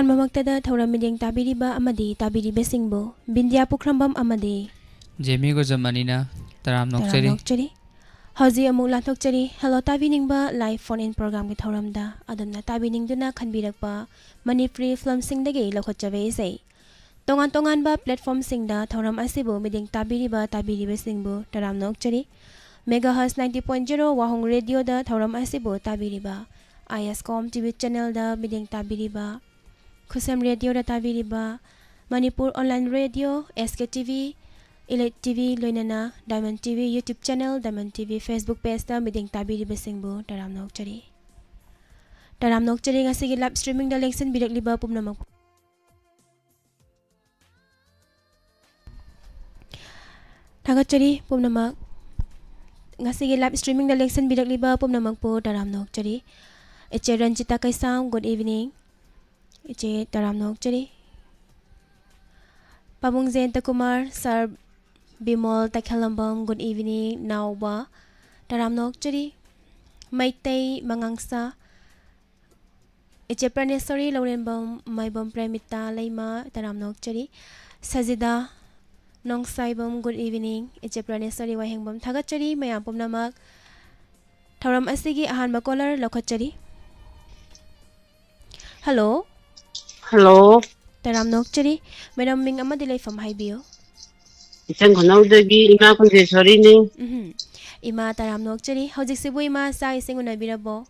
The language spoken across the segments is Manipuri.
ꯑꯍꯥꯟꯕꯃꯛꯇꯗ ꯊꯧꯔꯝ ꯃꯤꯠꯌꯦꯡ ꯇꯥꯕꯤꯔꯤꯕ ꯑꯃꯗꯤ ꯇꯥꯕꯤꯔꯤꯕꯁꯤꯡꯕꯨ ꯕꯤꯟꯗ꯭ꯌꯥ ꯄꯨꯈ꯭ꯔꯝꯕꯝ ꯑꯃꯗꯤ ꯖꯦꯃꯤ ꯒꯣꯖꯃꯅꯤꯅ ꯇꯔꯥꯝ ꯅꯣꯛꯆꯔꯤ ꯍꯧꯖꯤꯛ ꯑꯃꯨꯛ ꯂꯥꯟꯊꯣꯛꯆꯔꯤ ꯍꯦꯜꯂꯣ ꯇꯥꯕꯤꯅꯤꯡꯕ ꯂꯥꯏꯚ ꯐꯣꯟ ꯏꯟ ꯄ꯭ꯔꯣꯒ꯭ꯔꯥꯝꯒꯤ ꯊꯧꯔꯝꯗ ꯑꯗꯣꯝꯅ ꯇꯥꯕꯤꯅꯤꯡꯗꯨꯅ ꯈꯟꯕꯤꯔꯛꯄ ꯃꯅꯤꯄꯨꯔꯤ ꯐꯤꯂꯝꯁꯤꯡꯗꯒꯤ ꯂꯧꯈꯠꯆꯕ ꯏꯁꯩ ꯇꯣꯉꯥꯟ ꯇꯣꯉꯥꯟꯕ ꯄ꯭ꯂꯦꯠꯐꯣꯝꯁꯤꯡꯗ ꯊꯧꯔꯝ ꯑꯁꯤꯕꯨ ꯃꯤꯠꯌꯦꯡ ꯇꯥꯕꯤꯔꯤꯕ ꯇꯥꯕꯤꯔꯤꯕꯁꯤꯡꯕꯨ ꯇꯔꯥꯝꯅ ꯑꯣꯛꯆꯔꯤ ꯃꯦꯒꯥꯍꯔꯁ 90.0 ꯋꯥꯍꯣꯡ ꯔꯦꯗꯤꯑꯣꯗ ꯊꯧꯔꯝ ꯑꯁꯤꯕꯨ ꯇꯥꯕꯤꯔꯤꯕ ISCOM TV ꯆꯦꯅꯦꯜꯗ ꯃꯤꯠꯌꯦꯡ ꯇꯥꯕꯤꯔꯤꯕ ꯈꯨꯁꯝ ꯔꯦꯗꯤꯑꯣꯗ ꯇꯥꯕꯤꯔꯤꯕ Manipur online radio SK TV Elite TV ꯂꯣꯏꯅꯅ Diamond TV YouTube channel Diamond TV Facebook page ꯃꯤꯠꯌꯦꯡ ꯇꯥꯕꯤꯔꯤꯕꯁꯤꯡꯕꯨ ꯇꯔꯥꯝꯅ ꯑꯣꯛꯆꯔꯤ ꯉꯁꯤꯒꯤ ꯂꯥꯏꯚ ꯁ꯭ꯇ꯭ꯔꯤꯃꯤꯡꯗ ꯂꯦꯡꯁꯤꯟꯕꯤꯔꯛꯂꯤꯕ ꯄꯨꯝꯅꯃꯛ ꯊꯥꯒꯠꯆꯔꯤ ꯄꯨꯝꯅꯃꯛ ngasi live streaming da lection birakliba pumnamakpu taramnok chari eche Ranjita Kaisam good evening eche taramnok chari Pabung Jayanta Kumar Sir Bimol Takhalambam good evening Nauba taramnok chari Maitai Mangangsa eche Praneswari Laurenbam Maibam Premita Laima taramnok chari Sajida Nong Saibam good evening eche Praneswari Wahengbam thagachari mayam pumnamak thauram asigi ahanba caller lokachari Hello taram nokchari madam ming amadi leifam haibiyo Isan Khonawdagi Ima Kunjeswari ni Ima taram nokchari hojik sibu ima sa ising unabirabo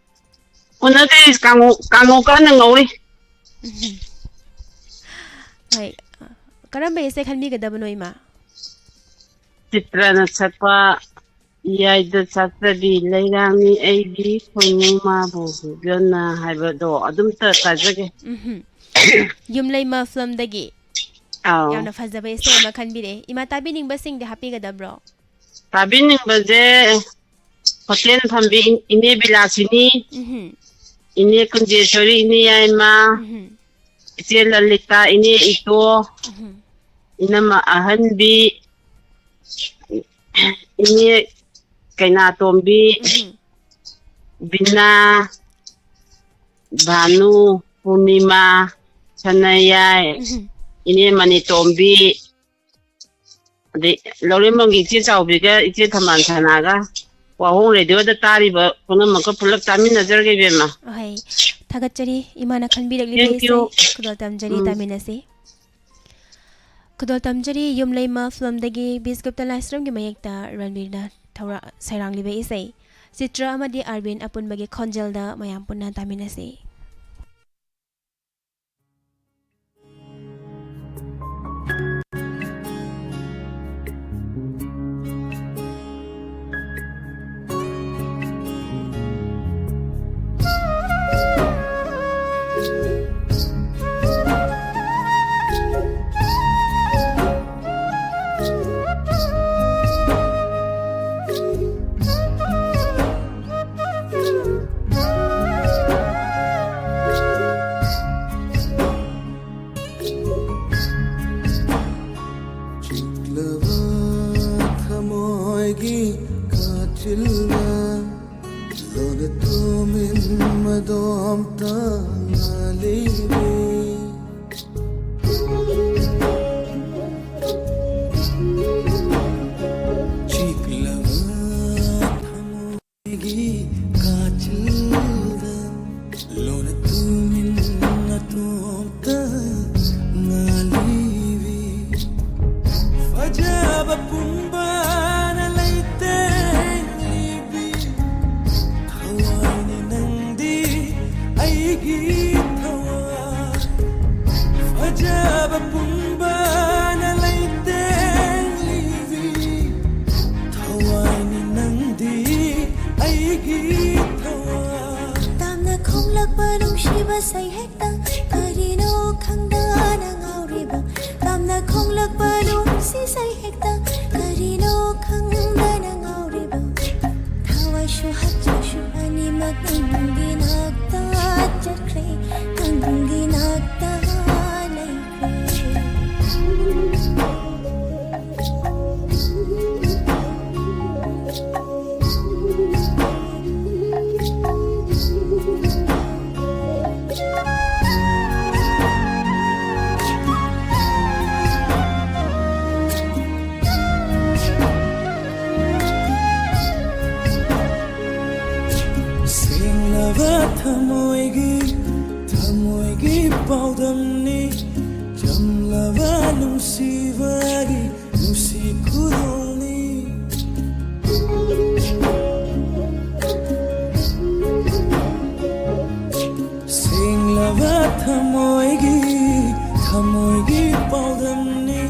Unade kango kana ngawi Hai Karamba ise khanbi gadabano ima Chitrana sakpa yaida satrabi leirami aidi khonu ma bu gana haibado adum ta tajage Yumlay ma film dagi Yamna fazaba ise ma khanbire ima tabining basing de happy gadabro Tabining baje hotel thambi ine bilasini ine Kunjeswari ine yaima ite Lalita ine ito inama ahanbi ini kaina tombi Bina Banu Purnima Sanayai ini mani tombi de Lauremangi chi chawbiga ichi thaman thanaga wahong radio da tariba punamaka pulak taminazarge bema hai thagachari imana khanbirakli bese kudal tamjari taminasi Kudol tamjari yumlayma film dagi Bisgupta Lastram gi mayekta Ranbirda thawra sairangli be isai Chitra amadi Arvin apunbagi khonjalda mayam punna taminasi ꯁꯦꯡꯂꯕ ꯅꯨꯡꯁꯤꯕꯒꯤ ꯅꯨꯡꯁꯤ ꯈꯨꯗꯣꯜꯅꯤ ꯁꯦꯡꯂꯕꯊꯃꯣꯏꯒꯤ ꯄꯥꯎꯗꯝꯅꯤ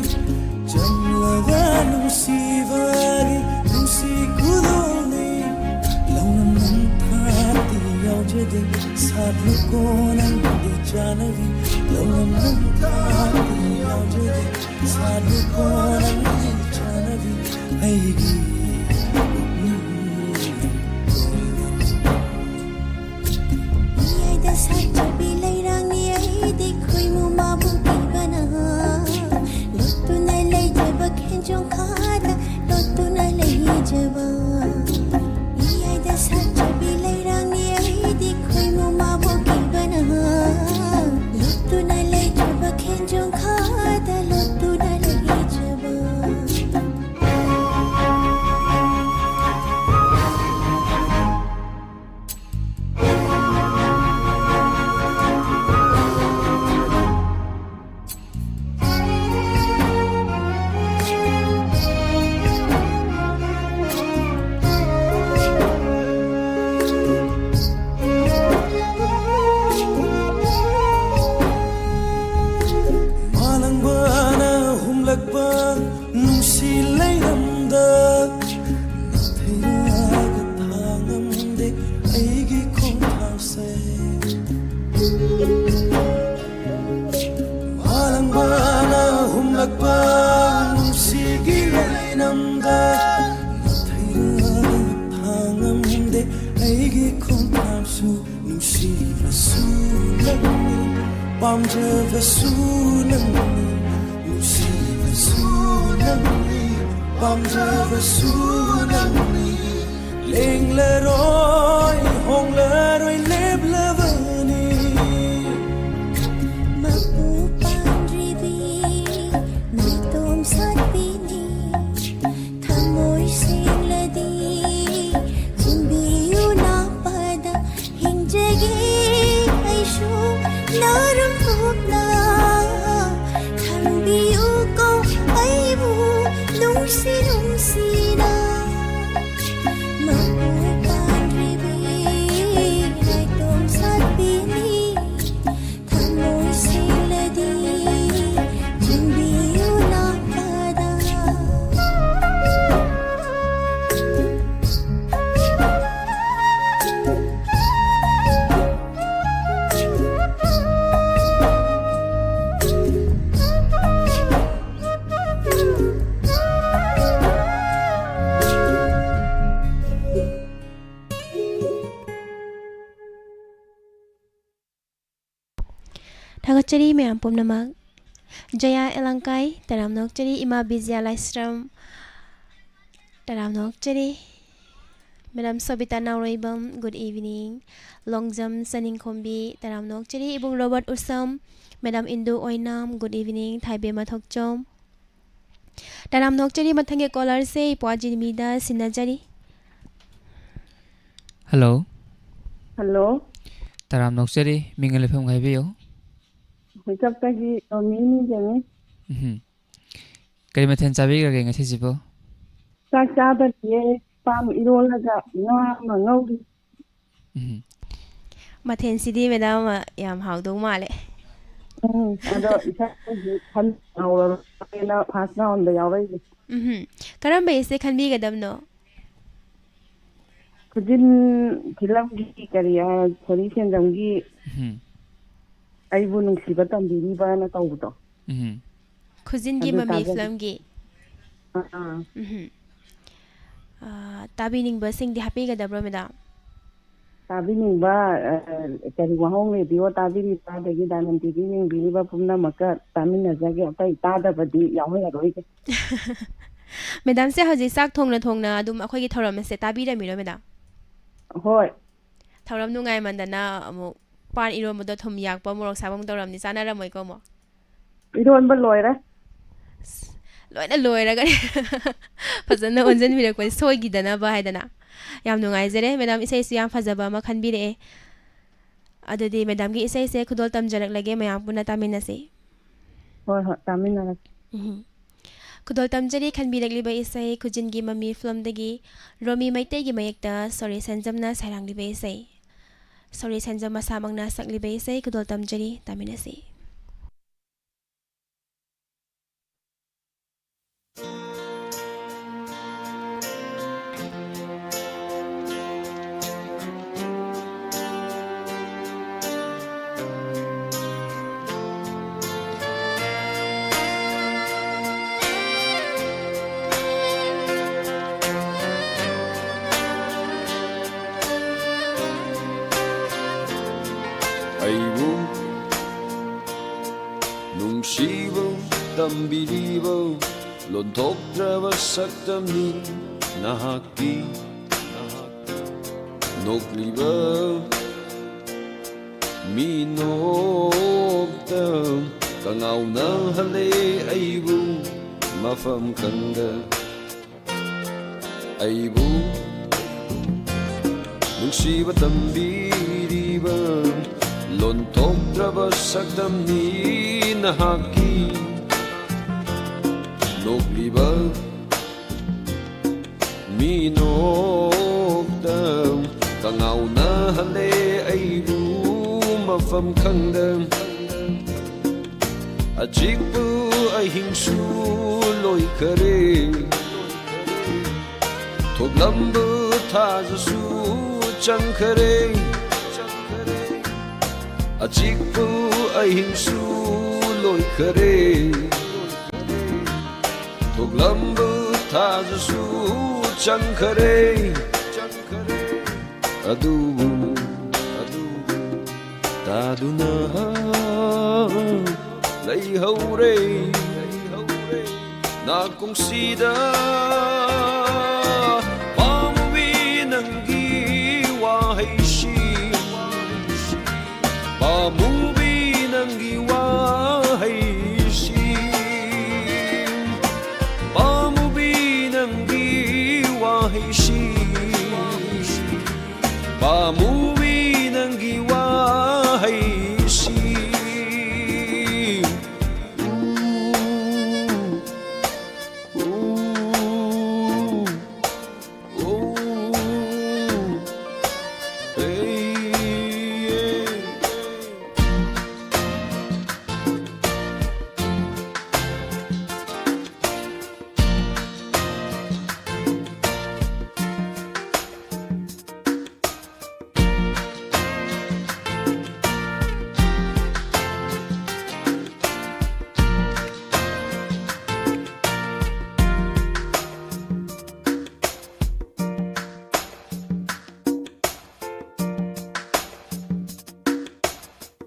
ꯆꯝꯂꯕ ꯅꯨꯡꯁꯤꯕꯒꯤ ꯅꯨꯡꯁꯤ ꯈꯨꯗꯣꯜꯅꯤ ꯂꯧꯅꯝ ꯅꯝꯊꯥꯛꯇꯤ ꯌꯥꯎꯖꯗꯦ ꯁꯥꯠꯂꯨꯀꯣ ꯅꯪꯒꯤ ꯆꯥꯅꯕꯤ ꯂꯧꯅꯝ ꯅꯝꯊꯥꯛꯇꯤ ꯌꯥꯎꯖꯗꯦ ꯁꯥꯠꯂꯨꯀꯣ ꯅꯪꯒꯤ ꯆꯥꯅꯕꯤ ꯑꯩꯒꯤ ꯃꯤꯌꯥꯏꯗ ꯁꯥꯠꯆꯕꯤ ꯂꯩꯔꯥꯡꯅꯤ ꯑꯩꯗꯤ ꯈꯣꯏꯃꯨ ꯃꯥꯕꯨ ꯄꯤꯕꯅ ꯂꯣꯠꯇꯨꯅ ꯂꯩꯖꯕ ꯈꯦꯟꯖꯣꯡꯈꯥꯗ ꯂꯣꯠꯇꯨꯅ ꯂꯩꯖꯕ ꯃꯤꯌꯥꯏꯗ ꯁꯥꯠꯆꯕꯤ ꯂꯩꯔꯥꯡꯅꯤ ꯑꯩꯗꯤ ꯈꯣꯏꯃꯨ ꯃꯥꯕꯨ ꯄꯤꯕꯅ ꯂꯣꯠꯇꯨꯅ ꯂꯩꯖꯕ ꯈꯦꯟꯖꯣꯡꯈꯥꯗ ꯂꯣꯠꯇꯨꯅ ꯂꯩꯖꯕ ꯃꯥꯂꯪꯕꯅ ꯍꯨꯝꯂꯛꯄ ꯅꯨꯡꯁꯤ ꯂꯩꯔꯝꯗ ꯅꯥꯊꯩꯔꯒ ꯊꯥꯡꯉꯝꯗꯦ ꯑꯩꯒꯤ ꯈꯣꯡꯊꯥꯡꯁꯦ ꯃꯥꯂꯪꯕꯅ ꯍꯨꯝꯂꯛꯄ ꯅꯨꯡꯁꯤꯒꯤ ꯂꯩꯅꯝꯗ ꯅꯥꯊꯩꯔꯒ ꯊꯥꯡꯉꯝꯗꯦ ꯑꯩꯒꯤ ꯈꯣꯡꯊꯥꯡꯁꯨ ꯅꯨꯡꯁꯤꯕꯁꯨ ꯅꯪꯅꯤ ꯄꯥꯝꯖꯕꯁꯨ ꯅꯪꯅꯤ ꯅꯨꯡꯁꯤꯕꯁꯨ ꯅꯪꯅꯤ ꯄꯥꯝꯖꯕꯁꯨ ꯅꯪꯅꯤ ꯂꯦꯡꯂꯔꯣꯏ ꯍꯣꯡꯂꯔꯣꯏ ꯂꯦꯞꯂꯕꯅꯤ ꯃꯄꯨ ꯄꯥꯟꯗ꯭ꯔꯤꯕꯤ ꯅꯥꯏꯇꯣꯝ ꯁꯥꯠꯄꯤꯅꯤ ꯊꯃꯣꯏ ꯁꯦꯡꯂꯗꯤ ꯆꯤꯡꯕꯤꯌꯨ ꯅꯥꯄꯗ ꯍꯤꯡꯖꯒꯦ ꯑꯩꯁꯨ ꯅꯔꯝ ꯊꯣꯛꯅ ꯊꯝꯕꯤꯌꯨꯀꯣ ꯑꯩꯕꯨ ꯅꯨꯡꯁꯤ ꯅꯨꯡꯁꯤꯅ ꯃꯄꯨ ꯄꯥꯟꯗ꯭ꯔꯤꯕꯤ ꯅꯥꯏꯇꯣꯝ ꯁꯥꯠꯄꯤꯅꯤ ꯊꯃꯣꯏ ꯁꯦꯡꯂꯗꯤ ꯆꯤꯡꯕꯤꯌꯨ ꯅꯥꯄꯗ थागतचरी मैम पुमनमक जया एलंकाई तरामनोकचरी इमा बिजया लाइस्ट्रम तरामनोकचरी madam Sabita Naorembam good evening Longjam Sanningkhombi तरामनोकचरी इबुंग Robert Usham madam Indu Oinam good evening Thaibe Mathokchom तरामनोकचरी मथंगे कॉलर से इपवाजिमीदा सिनाजरी हेलो ꯍꯜꯂꯣ तराम नोक्चरी मिंगल लेफम गायबियो ꯍꯧꯖꯤꯛꯇꯒꯤ ꯃꯤꯅꯤ ꯌꯦꯡꯉꯤ करी मथेन चाबिग्रगे ngasijibo ꯆꯥꯛ ꯆꯥꯗ꯭ꯔꯤꯌꯦ ꯄꯥꯝ ꯏꯔꯣꯜꯂꯒ ꯉꯥ ꯑꯃ ꯉꯧꯔꯤ मथेंसिदी मैडम याम हाउदो माले ꯑꯗꯣ ꯏꯁꯥꯒꯤ ꯈꯟ ꯉꯧꯔꯒꯦꯅ ꯐꯥꯁ ꯔꯥꯎꯟꯗ ꯌꯥꯎꯔꯛꯏꯅꯦ करम्बे इसे खनबीगदबनो ꯈꯨꯖꯤꯟ ꯐꯤꯂꯝꯒꯤ ꯀꯔꯤ ꯁꯣꯔꯤ ꯁꯦꯟꯖꯝꯒꯤ ꯑꯩꯕꯨ ꯅꯨꯡꯁꯤꯕ ꯇꯝꯕꯤꯔꯤꯕꯅ ꯇꯧꯕꯗꯣ खुजिनगी ममी फिल्म की ताबीनिंग बसिंग हापीगदब्रो मैडम ꯇꯥꯕꯤꯅꯤꯡꯕ ꯀꯔꯤ ꯋꯥꯍꯧ ꯔꯦꯗꯤꯑꯣ ꯇꯥꯕꯤꯔꯤꯕ ꯑꯗꯒꯤ ꯗꯥꯏꯃꯟ ꯇꯤꯚꯤ ꯌꯦꯡꯕꯤꯔꯤꯕ ꯄꯨꯝꯅꯃꯛꯀ ꯇꯥꯃꯤꯟꯅꯖꯒꯦ ꯑꯇꯩ ꯇꯥꯗꯕꯗꯤ ꯌꯥꯎꯍꯜꯂꯔꯣꯏꯒꯦ मैडम से हजी साक थोंगना थोंगना अदुम अखोगी थौरम से ताबीरमिरो मैडम ꯍꯣꯏ थौरम नुंगाई मंदना अमु पान इरोमदो थुम याकपा मोरक साबम तौरमनि चानारमोइको मो ꯏꯔꯣꯟꯕ ꯂꯣꯏꯔꯦ लोइना लोइरगा फजना ओंजन बिरको सोइगिदनबा हाइदना याम नुंगाइजरे मैडम इसेसु याम फजबा मा खनबिरे अदुदी मैडम की इसे खुदोल तमजरक लगे मयाम पुना तामिनसे ꯍꯣꯏ ꯍꯣꯏ ꯇꯥꯃꯤꯟꯅꯔꯛꯀꯦ ꯈꯨꯗꯣꯜ ꯇꯝꯖꯔꯤ ꯈꯟꯕꯤꯔꯛꯂꯤꯕ ꯏꯁꯩ ꯈꯨꯖꯤꯟꯒꯤ ꯃꯃꯤ ꯐꯤꯂꯝꯗꯒꯤ ꯔꯣꯃꯤ ꯃꯩꯇꯩꯒꯤ ꯃꯌꯦꯛꯇ ꯁꯣꯔꯤ ꯁꯦꯟꯖꯝꯅ ꯁꯩꯔꯥꯡꯂꯤꯕ ꯏꯁꯩ ꯁꯣꯔꯤ ꯁꯦꯟꯖꯝ ꯃꯁꯥꯃꯛꯅ ꯁꯛꯂꯤꯕ ꯏꯁꯩ ꯈꯨꯗꯣꯜ ꯇꯝꯖꯔꯤ ꯇꯥꯃꯤꯟꯅꯁꯤ ꯑꯩꯕꯨ ꯅꯨꯡꯁꯤꯕ ꯇꯝꯕꯤꯔꯤꯕ ꯂꯣꯟꯊꯣꯛꯇ꯭ꯔꯕ ꯁꯛꯇꯝꯅꯤ ꯅꯍꯥꯛꯀꯤ ꯅꯣꯛꯂꯤꯕ ꯃꯤꯅꯣꯛꯇ ꯀꯉꯥꯎꯅꯍꯜꯂꯦ ꯑꯩꯕꯨ ꯃꯐꯝ ꯈꯪꯗ ꯑꯩꯕు ꯅꯨꯡꯁꯤꯕ ꯇꯝꯕꯤꯔꯤꯕ ꯂꯣꯟꯊꯣꯛꯇ꯭ꯔꯕ ꯁꯛꯇꯝꯅꯤ ꯅꯍꯥꯛꯀꯤ ꯅꯣꯛꯂꯤꯕ ꯃꯤꯅꯣꯛꯇ ꯀꯉꯥꯎꯅꯍꯜꯂꯦ ꯑꯩꯕꯨ ꯃꯐꯝ ꯈꯪꯗ ꯑꯆꯤꯛꯄ ꯑꯍꯤꯡꯁꯨ ꯂꯣꯏꯈꯔꯦ ꯊꯣꯛꯂꯝꯕ ꯊꯥꯖꯁꯨ ꯆꯪꯈꯔꯦ ꯑꯆꯤꯛꯄ ꯑꯍꯤꯡꯁꯨ ꯂꯣꯏꯈꯔꯦ ꯊꯣꯛꯂꯝꯕ ꯊꯥꯖꯁꯨ ꯆꯪꯈꯔꯦ ꯑꯗꯨꯕꯨ ꯇꯥꯗꯨꯅ ꯂꯩꯍꯧꯔꯦ ꯅꯥꯀꯣꯡꯁꯤꯗ ꯄꯥꯝꯃꯨꯕꯤ ꯅꯪꯒꯤ ꯋꯥꯍꯩꯁꯤ ꯄꯥꯝꯃꯨꯕꯤ ꯅꯪꯒꯤ ꯋꯥꯍꯩꯁꯤ ꯄꯥꯝꯃꯨꯕꯤ ꯅꯪꯒꯤ ꯋꯥꯍꯩꯁꯤ ꯄꯥꯝꯃꯨꯕꯤ ꯅꯪꯒꯤ ꯋꯥꯍꯩꯁꯤ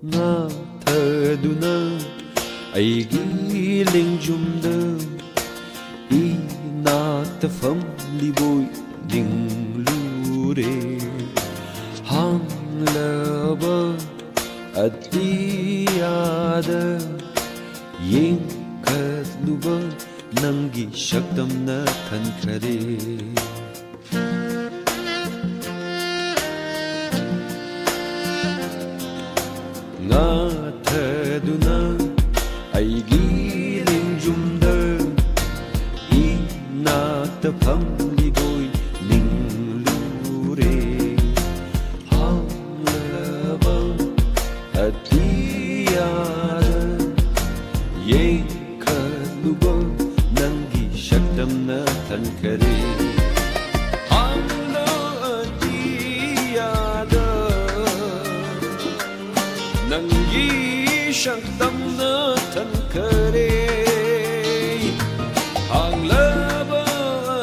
ꯉꯥꯊꯗꯨꯅ ꯑꯩꯒꯤ ꯂꯦꯡꯖꯨꯝꯗ ꯏꯅꯥꯛꯇ ꯐꯝꯂꯤꯕꯣꯏ ꯅꯤꯡꯂꯨꯔꯦ ꯍꯥꯡꯂꯕ ꯑꯇꯤꯌꯥꯗ ꯌꯦꯡꯈꯠꯂꯨꯕ ꯅꯪꯒꯤ ꯁꯛꯇꯝꯅ ꯈꯟꯈꯔꯦ ꯉꯥꯊꯗꯨꯅ ꯑꯩꯒꯤ ꯂꯦꯡꯖꯨꯝꯗ ꯏꯅꯥꯛꯇ ꯐꯝꯂꯤꯕꯣꯏ ꯅꯤꯡꯂꯨꯔꯦ ꯍꯥꯡꯂꯕ ꯑꯇꯤꯌꯥꯗ ꯌꯦꯡꯈꯠꯂꯨꯕ ꯅꯪꯒꯤ ꯁꯛꯇꯝꯅ ꯈꯟꯈꯔꯦ ꯅꯪꯒꯤ ꯁꯛꯇꯝꯅ ꯊꯟꯈꯔꯦ ꯍꯥꯡꯂꯕ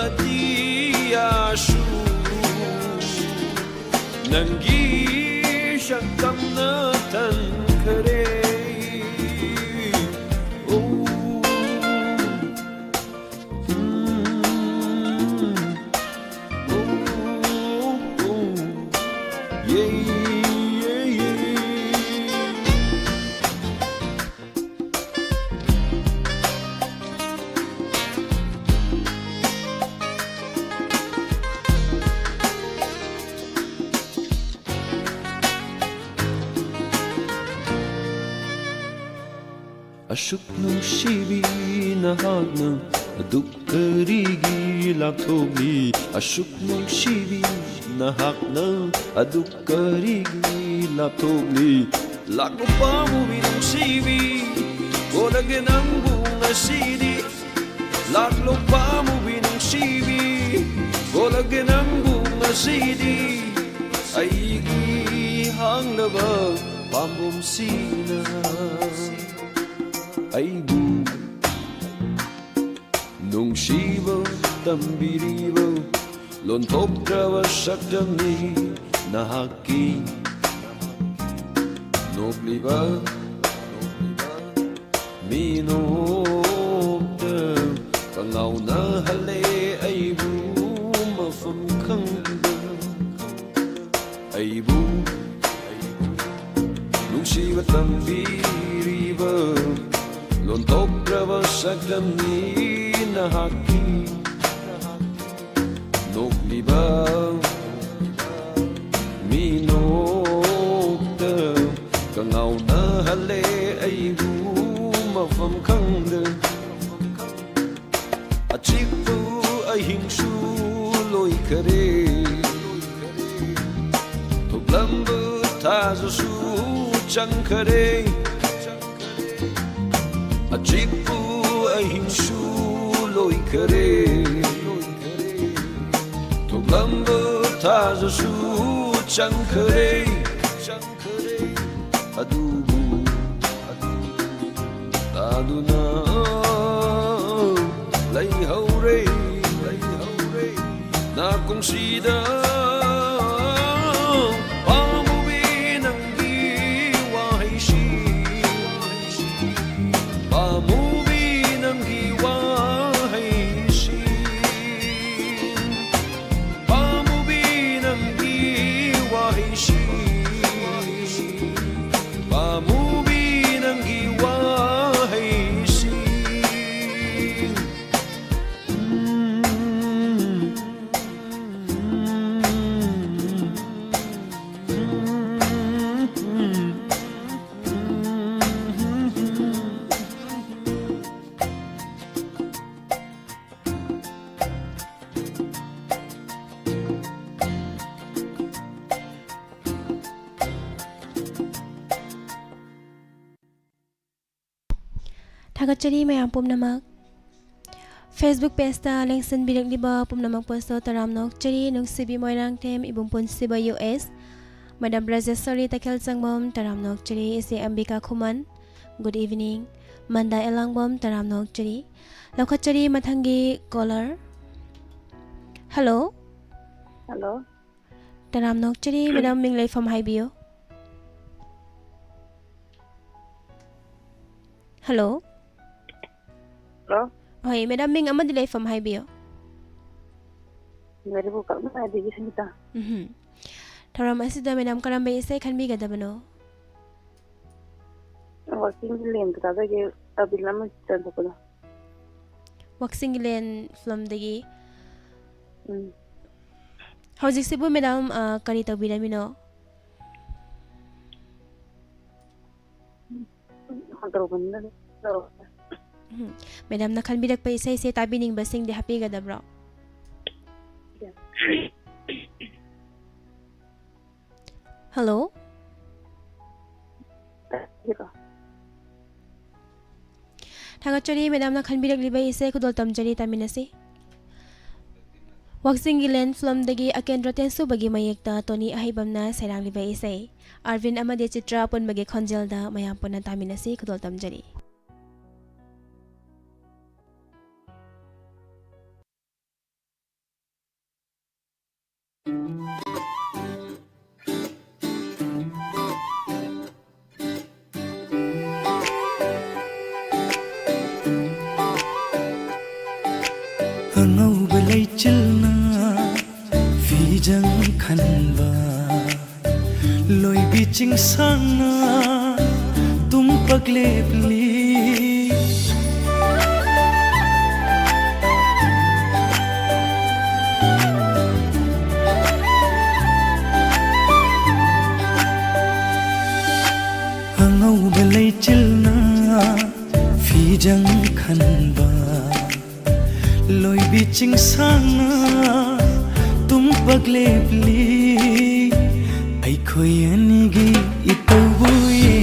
ꯑꯇꯤꯌꯥꯁꯨ ꯅꯪꯒꯤ ꯁꯛꯇꯝꯅ ꯊꯟꯈꯔꯦ ꯑꯁꯨꯛ ꯅꯨꯡꯁꯤꯕꯤ ꯅꯍꯥꯛꯅ ꯑꯗꯨꯛ ꯀꯔꯤꯒꯤ ꯂꯥꯞꯊꯣꯛꯂꯤ ꯑꯁꯨꯛ ꯅꯨꯡꯁꯤꯕꯤ ꯅꯍꯥꯛꯅ ꯑꯗꯨꯛ ꯀꯔꯤꯒꯤ ꯂꯥꯞꯊꯣꯛꯂꯤ ꯂꯥꯛꯄ ꯄꯥꯝꯃꯨꯕꯤ ꯅꯨꯡꯁꯤꯕꯤ ꯀꯣꯜꯂꯒꯦ ꯅꯪꯕꯨ ꯉꯁꯤꯗꯤ ꯂꯥꯛꯂꯣ ꯄꯥꯝꯃꯨꯕꯤ ꯅꯨꯡꯁꯤꯕꯤ ꯀꯣꯜꯂꯒꯦ ꯅꯪꯕꯨ ꯉꯁꯤꯗꯤ ꯑꯩꯒꯤ ꯍꯥꯡꯂꯕ ꯄꯥꯝꯕꯣꯝꯁꯤꯅ ꯑꯩꯕꯨ ꯅꯨꯡꯁꯤꯕ ꯇꯝꯕꯤꯔꯤꯕ ꯂꯣꯟꯊꯣꯛꯇ꯭ꯔꯕ ꯁꯛꯇꯝꯅꯤ ꯅꯍꯥꯛꯀꯤ ꯅꯣꯛꯂꯤꯕ ꯃꯤꯅꯣꯛꯇ ꯀꯉꯥꯎꯅꯍꯜꯂꯦ ꯑꯩꯕꯨ ꯃꯐꯝ ꯈꯪꯗ ꯑꯩꯕꯨ ꯅꯨꯡꯁꯤꯕ ꯇꯝꯕꯤꯔꯤꯕ ꯂꯣꯟꯊꯣꯛꯇ꯭ꯔꯕ ꯁꯛꯇꯝꯅꯤ ꯅꯍꯥꯛꯀꯤ ꯅꯣꯛꯂꯤꯕ ꯃꯤꯅꯣꯛꯇ ꯀꯉꯥꯎꯅꯍꯜꯂꯦ ꯑꯩꯕꯨ ꯃꯐꯝ ꯈꯪꯗ ꯑꯆꯤꯛꯄ ꯑꯍꯤꯡꯁꯨ ꯂꯣꯏꯈꯔꯦ ꯊꯣꯛꯂꯝꯕ ꯊꯥꯖꯁꯨ ꯆꯪꯈꯔꯦ ꯑꯆꯤꯛꯄ ꯑꯍꯤꯡꯁꯨ ꯂꯣꯏꯈꯔꯦ ꯊꯣꯛꯂꯝꯕ ꯊꯥꯖꯁꯨ ꯆꯪꯈꯔꯦ ꯑꯗꯨꯕꯨ ꯇꯥꯗꯨꯅ ꯂꯩꯍꯧꯔꯦ ꯅꯥꯀꯣꯡꯁꯤꯗ ꯄꯥꯝꯃꯨꯕꯤ ꯅꯪꯒꯤ ꯋꯥꯍꯩꯁꯤ ꯄꯥꯝꯃꯨꯕꯤ ꯅꯪꯒꯤ ꯋꯥꯍꯩꯁꯤ ꯄꯥꯝꯃꯨꯕꯤ ꯅꯪꯒꯤ ꯋꯥꯍꯩꯁꯤ ꯄꯥꯝꯃꯨꯕꯤ ꯅꯪꯒꯤ ꯋꯥꯍꯩꯁꯤ Thagachari mayam pumnamak Facebook page ta lengsanbiragliba pumnamak posto taramnok chari nungsibi moirang tem ibungpun siba US Madam Rajeshwari Takhel Sangbom taramnok chari ise Ambika Khuman Good evening Manda Elangbom taramnok chari Laukachari mathangi caller Hello Hello. taramnok chari Madam minglay from Haibio Hello Hello. Hoy Madam Ming ama delay from Haibio Very good. I'm going to visit you. Taram asida Madam Karambe ise khanbi gadabano Working lane. That's why I'm going to go to Waxing Lane from the How's sibu Madam Karita Bidamino the Madam na khanbirak pa isa ise tabining basing di happy gadabro Hello Thagachari Madam na khanbirak liba ise kudol tamjari taminasi Waxing Lane from the Akendra Tensu bagi mayekta Tony Ahibamna Serang liba ise Arvin Amade Chitra pon bagi khonjelda mayam pon na taminasi kudol tamjari Angau belai chilna Vijang khanba Loi biching sangna Tum pagle bli Angau belai chilna lối bi chinh sang na tum paglepli ai khoi anigi itawu ye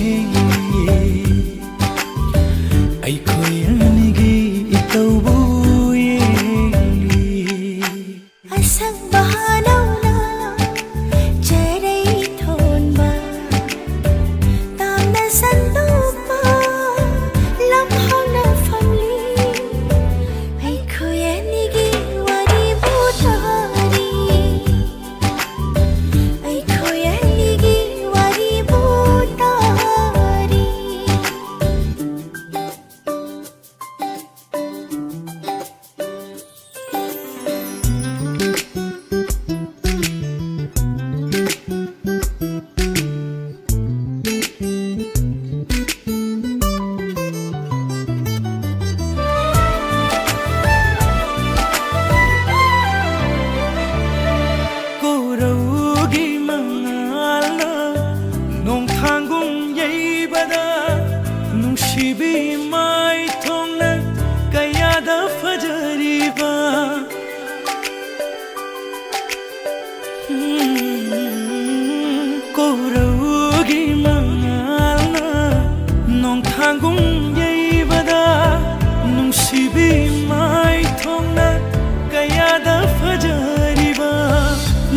ai khoi anigi itawu ye Asang bahanaw na Charay thon ba Tam na sandok pa Lam hao na family Ay kuya nigi wari butari Ay kuya nigi wari butari Koraugi mangala nong thangung yeibada nungsibi mai thongna kayada fajariba Koraugi mangala nong thangung yeibada nungsibi mai thongna kayada fajariba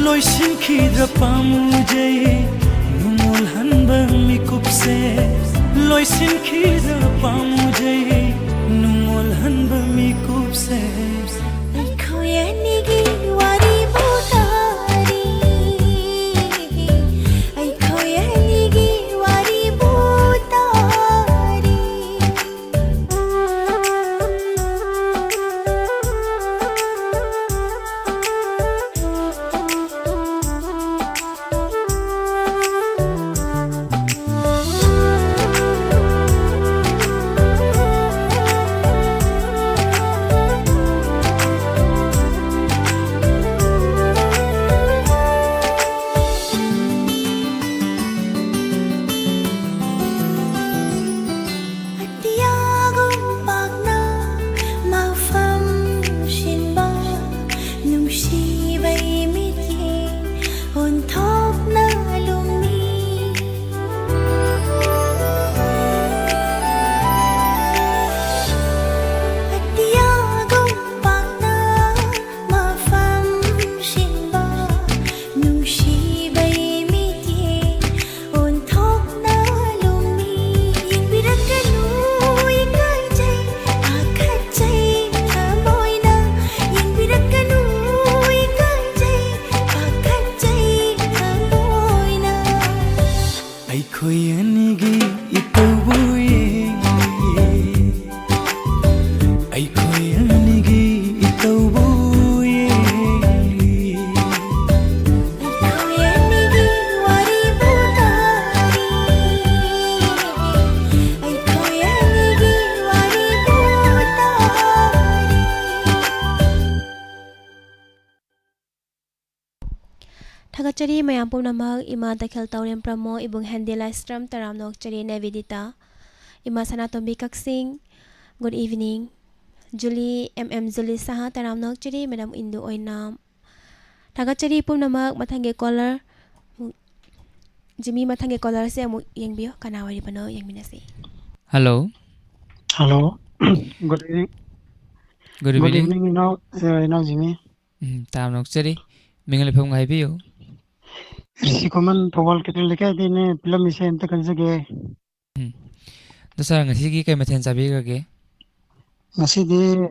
loisin khidra pamujai numol hanba mikup se loisin khidra pamujai numol hanba mikup se Ay kuya nigi wari butari Ay kuya nigi wari butari Tiagong pagna mafam shinba nungsibay mitye onthok na lumi Tiagong pagna mafam shinba nungsibay mitye onthok na lumi Yung biragano ikay jay akat jay thamoy na Yung biragano ikay jay akat jay thamoy na ai khoi anigi itawu ye ai khoi anigi itawu ye Ay kuya nigi wari butari Ay kuya nigi wari butari Thagachari mayam pumnamak ima dakhel tawrem pramo ibung Handy Lystrom taramnok chari Nevidita ima Sanatombi Kaksing good evening Julie Julie Saha taramnok chari Madam Indu Oinam Thagachari pumnamak mathange caller Jimmy mathange caller se amuk yengbiyo kanawari pano yengminasi Hello. Hello. Good evening. Good Good evening. evening, Jimmy. Taram noksari mingal lefam ngaibiyo. Risi Kuman Powal Ketil Lika Dine Film is in the Kanzage. Dasara ngasi gi kay mathen sabi kage. Nasidi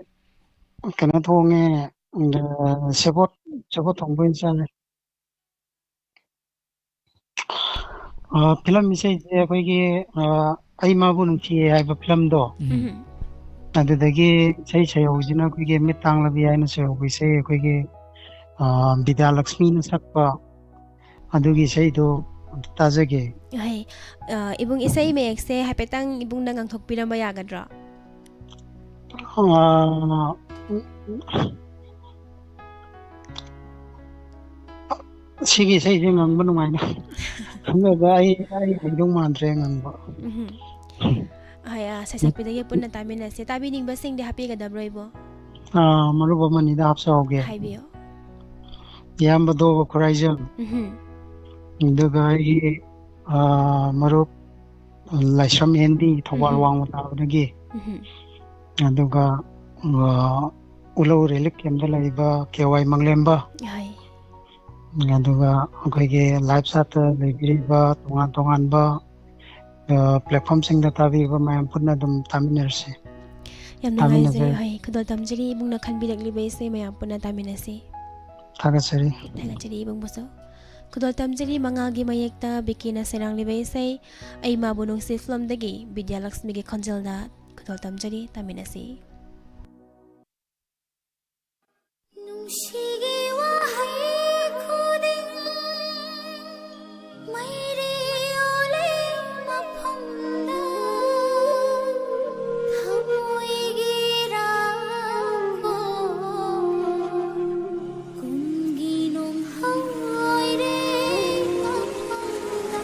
cannot hong the support on Winston. Film is a Aimabunchi, I have a film door. And the gay say, Ojina, we gave me Tangla Viana, so we say, we gave Bidalaxmin Sakpa. Adugi say to Tazage. Ay ibung isay may ekse hapetang ibung nangang thokpira mayagadra Sige say ngang banumay na. Ay don't mandre ngang ba. Ay sa sapidagi po na tabi na si tabi ning basing di happy ka dabroy bo. ꯃꯔꯨꯞ ꯑꯃꯅꯤꯗ ꯍꯥꯞꯆꯍꯧꯒꯦ ꯍꯥꯏꯕꯤꯌꯣ ꯏꯌꯥꯝꯕꯗꯣ ꯈꯨꯔꯥꯏꯖꯝ ꯑꯗꯨꯒ ꯑꯩꯒꯤ ꯃꯔꯨꯞ ꯂꯥꯏꯁ꯭ꯔꯝ ꯑꯦꯟꯗꯤ ꯊꯧꯕꯥꯜ ꯋꯥꯡꯃ ꯇꯥꯕꯗꯒꯤ ꯑꯗꯨꯒ ꯎꯂꯧ ꯔꯤꯂꯤꯐ ꯀꯦꯝꯗ ꯂꯩꯔꯤꯕ ꯀꯦ.ꯋꯥꯏ ꯃꯪꯂꯦꯝꯕ ꯍꯥꯏ ꯑꯗꯨꯒ ꯑꯩꯈꯣꯏꯒꯤ ꯂꯥꯏꯐ ꯁꯥꯠꯇ ꯂꯩꯕꯤꯔꯤꯕ ꯇꯣꯉꯥꯟ ꯇꯣꯉꯥꯟꯕ ꯄ꯭ꯂꯦꯠꯐꯣꯝꯁꯤꯡꯗ ꯇꯥꯕꯤꯕ ꯃꯌꯥꯝ ꯄꯨꯟꯅ ꯑꯗꯨꯝ ꯇꯥꯃꯤꯟꯅꯔꯁꯤ ꯌꯥꯝ ꯅꯨꯡꯉꯥꯏꯖꯩ ꯍꯣꯏ ꯈꯨꯗꯣꯜ ꯇꯝꯖꯔꯤ ꯏꯕꯨꯡꯅ ꯈꯟꯕꯤꯔꯛꯂꯤꯕ ꯏꯁꯩ ꯃꯌꯥꯝ ꯄꯨꯟꯅ ꯇꯥꯃꯤꯟꯅꯁꯤ ꯊꯥꯒꯠꯆꯔꯤ ꯊꯥꯒꯠꯆꯔꯤ ꯏꯕꯨꯡꯕꯨꯁꯨ ꯈꯨꯗꯣꯜ ꯇꯝꯖꯔꯤ ꯃꯉꯥꯜꯒꯤ ꯃꯌꯦꯛꯇ ꯕꯤꯀꯤꯅ ꯁꯩꯔꯥꯡꯂꯤꯕ ꯏꯁꯩ ꯑꯩ ꯃꯥꯕꯨ ꯅꯨꯡꯁꯤ ꯐꯤꯂꯝꯗꯒꯤ ꯕꯤꯗ꯭ꯌꯥꯂꯛꯁꯃꯤꯒꯤ ꯈꯣꯟꯖꯦꯜꯗ ꯈꯨꯗꯣꯜ ꯇꯝꯖꯔꯤ ꯇꯥꯃꯤꯟꯅꯁꯤ ꯅꯨꯡꯁꯤꯒꯤ ꯋꯥꯍꯩ ꯈꯨꯗꯤꯡ ꯃꯩꯔꯤ ꯑꯣꯜꯂꯦ ꯃꯐꯝꯗ ꯊꯃꯣꯏꯒꯤ ꯔꯥꯡꯈꯣꯜ ꯀꯨꯝꯒꯤ ꯅꯣꯡꯍꯧꯔꯦ ꯃꯐꯝꯗ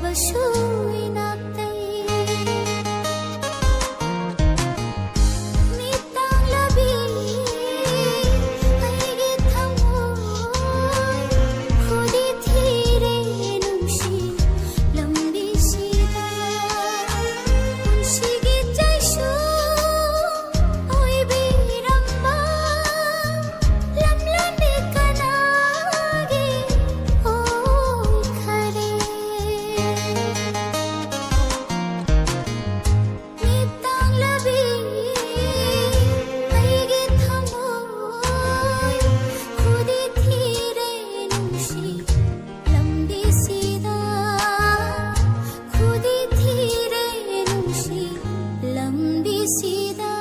ꯂꯩꯇꯕꯁꯨ ꯏꯅꯥꯛꯇꯩ ꯃꯤꯇꯥꯡꯂꯕꯤ ꯑꯩꯒꯤ ꯊꯃꯣꯏ ꯈꯨꯗꯤ ꯊꯤꯔꯦ ꯅꯨꯡꯁꯤ ꯂꯝꯕꯤꯁꯤꯗ ꯄꯨꯟꯁꯤꯒꯤ ꯆꯩꯁꯨ ꯑꯣꯏꯕꯤꯔꯝꯕ ꯂꯝꯂꯥꯟꯕꯤ ꯀꯅꯥꯒꯤ ꯑꯣꯏꯈꯔꯦ ꯃꯤꯇꯥꯡꯂꯕꯤ ꯑꯩꯒꯤ ꯊꯃꯣꯏ ꯈꯨꯗꯤ ꯊꯤꯔꯦ ꯅꯨꯡꯁꯤ ꯂꯝꯕꯤꯁꯤꯗ ꯈꯨꯗꯤ ꯊꯤꯔꯦ ꯅꯨꯡꯁꯤ ꯂꯝꯕꯤꯁꯤꯗ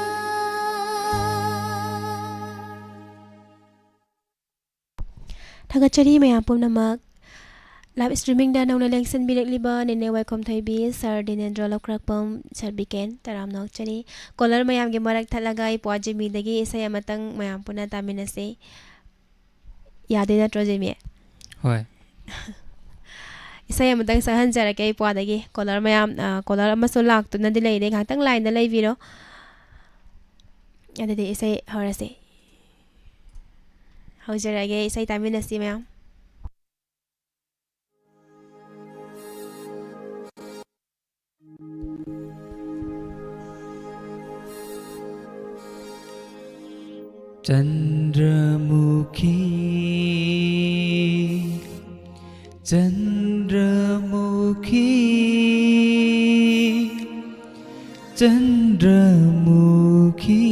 ꯊꯥꯒꯠꯆꯔꯤ ꯃꯌꯥꯝ ꯄꯨꯝꯅꯃꯛ ꯂꯥꯏꯚ ꯁ꯭ꯇ꯭ꯔꯤꯃꯤꯡꯗ ꯅꯧꯅ ꯂꯦꯡꯁꯤꯟꯕꯤꯔꯛꯂꯤꯕ ꯅꯦꯅꯦ ꯋꯥꯏꯈꯣꯝ ꯊꯣꯏꯕꯤ ꯁꯔ ꯗꯤꯅꯦꯟꯗ꯭ꯔ ꯂꯧꯈ꯭ꯔꯛꯄꯝ ꯁꯔ ꯕꯤꯀꯦꯟ ꯇꯔꯥꯝ ꯅꯣꯛꯆꯔꯤ ꯀꯣꯂꯔ ꯃꯌꯥꯝꯒꯤ ꯃꯔꯛ ꯊꯠꯂꯒ ꯏꯄ꯭ꯋꯥ ꯖꯤꯃꯤꯗꯒꯤ ꯏꯁꯩ ꯑꯃꯇꯪ ꯃꯌꯥꯝ ꯄꯨꯟꯅ ꯇꯥꯃꯤꯟꯅꯁꯤ ꯌꯥꯗꯦ ꯅꯠꯇ꯭ꯔꯣ ꯖꯤꯃꯤ ꯍꯣꯏ ꯏꯁꯩ ꯑꯃꯇꯪ ꯁꯛꯍꯟꯖꯔꯛꯀꯦ ꯏꯄ꯭ꯋꯥꯗꯒꯤ ꯀꯣꯂꯔ ꯃꯌꯥꯝ ꯀꯣꯂꯔ ꯑꯃꯁꯨ ꯂꯥꯛꯇꯨꯅꯗꯤ ꯂꯩꯔꯦ ꯉꯥꯏꯍꯥꯛꯇꯪ ꯂꯥꯏꯟꯗ ꯂꯩꯕꯤꯔꯣ ꯑꯗꯨꯗꯤ ꯏꯁꯩ ꯍꯧꯔꯁꯤ ꯍꯧꯖꯔꯒꯦ ꯏꯁꯩ ꯇꯥꯃꯤꯟꯅꯁꯤ ꯃꯌꯥꯝ चंद्रमुखी चंद्रमुखी चंद्रमुखी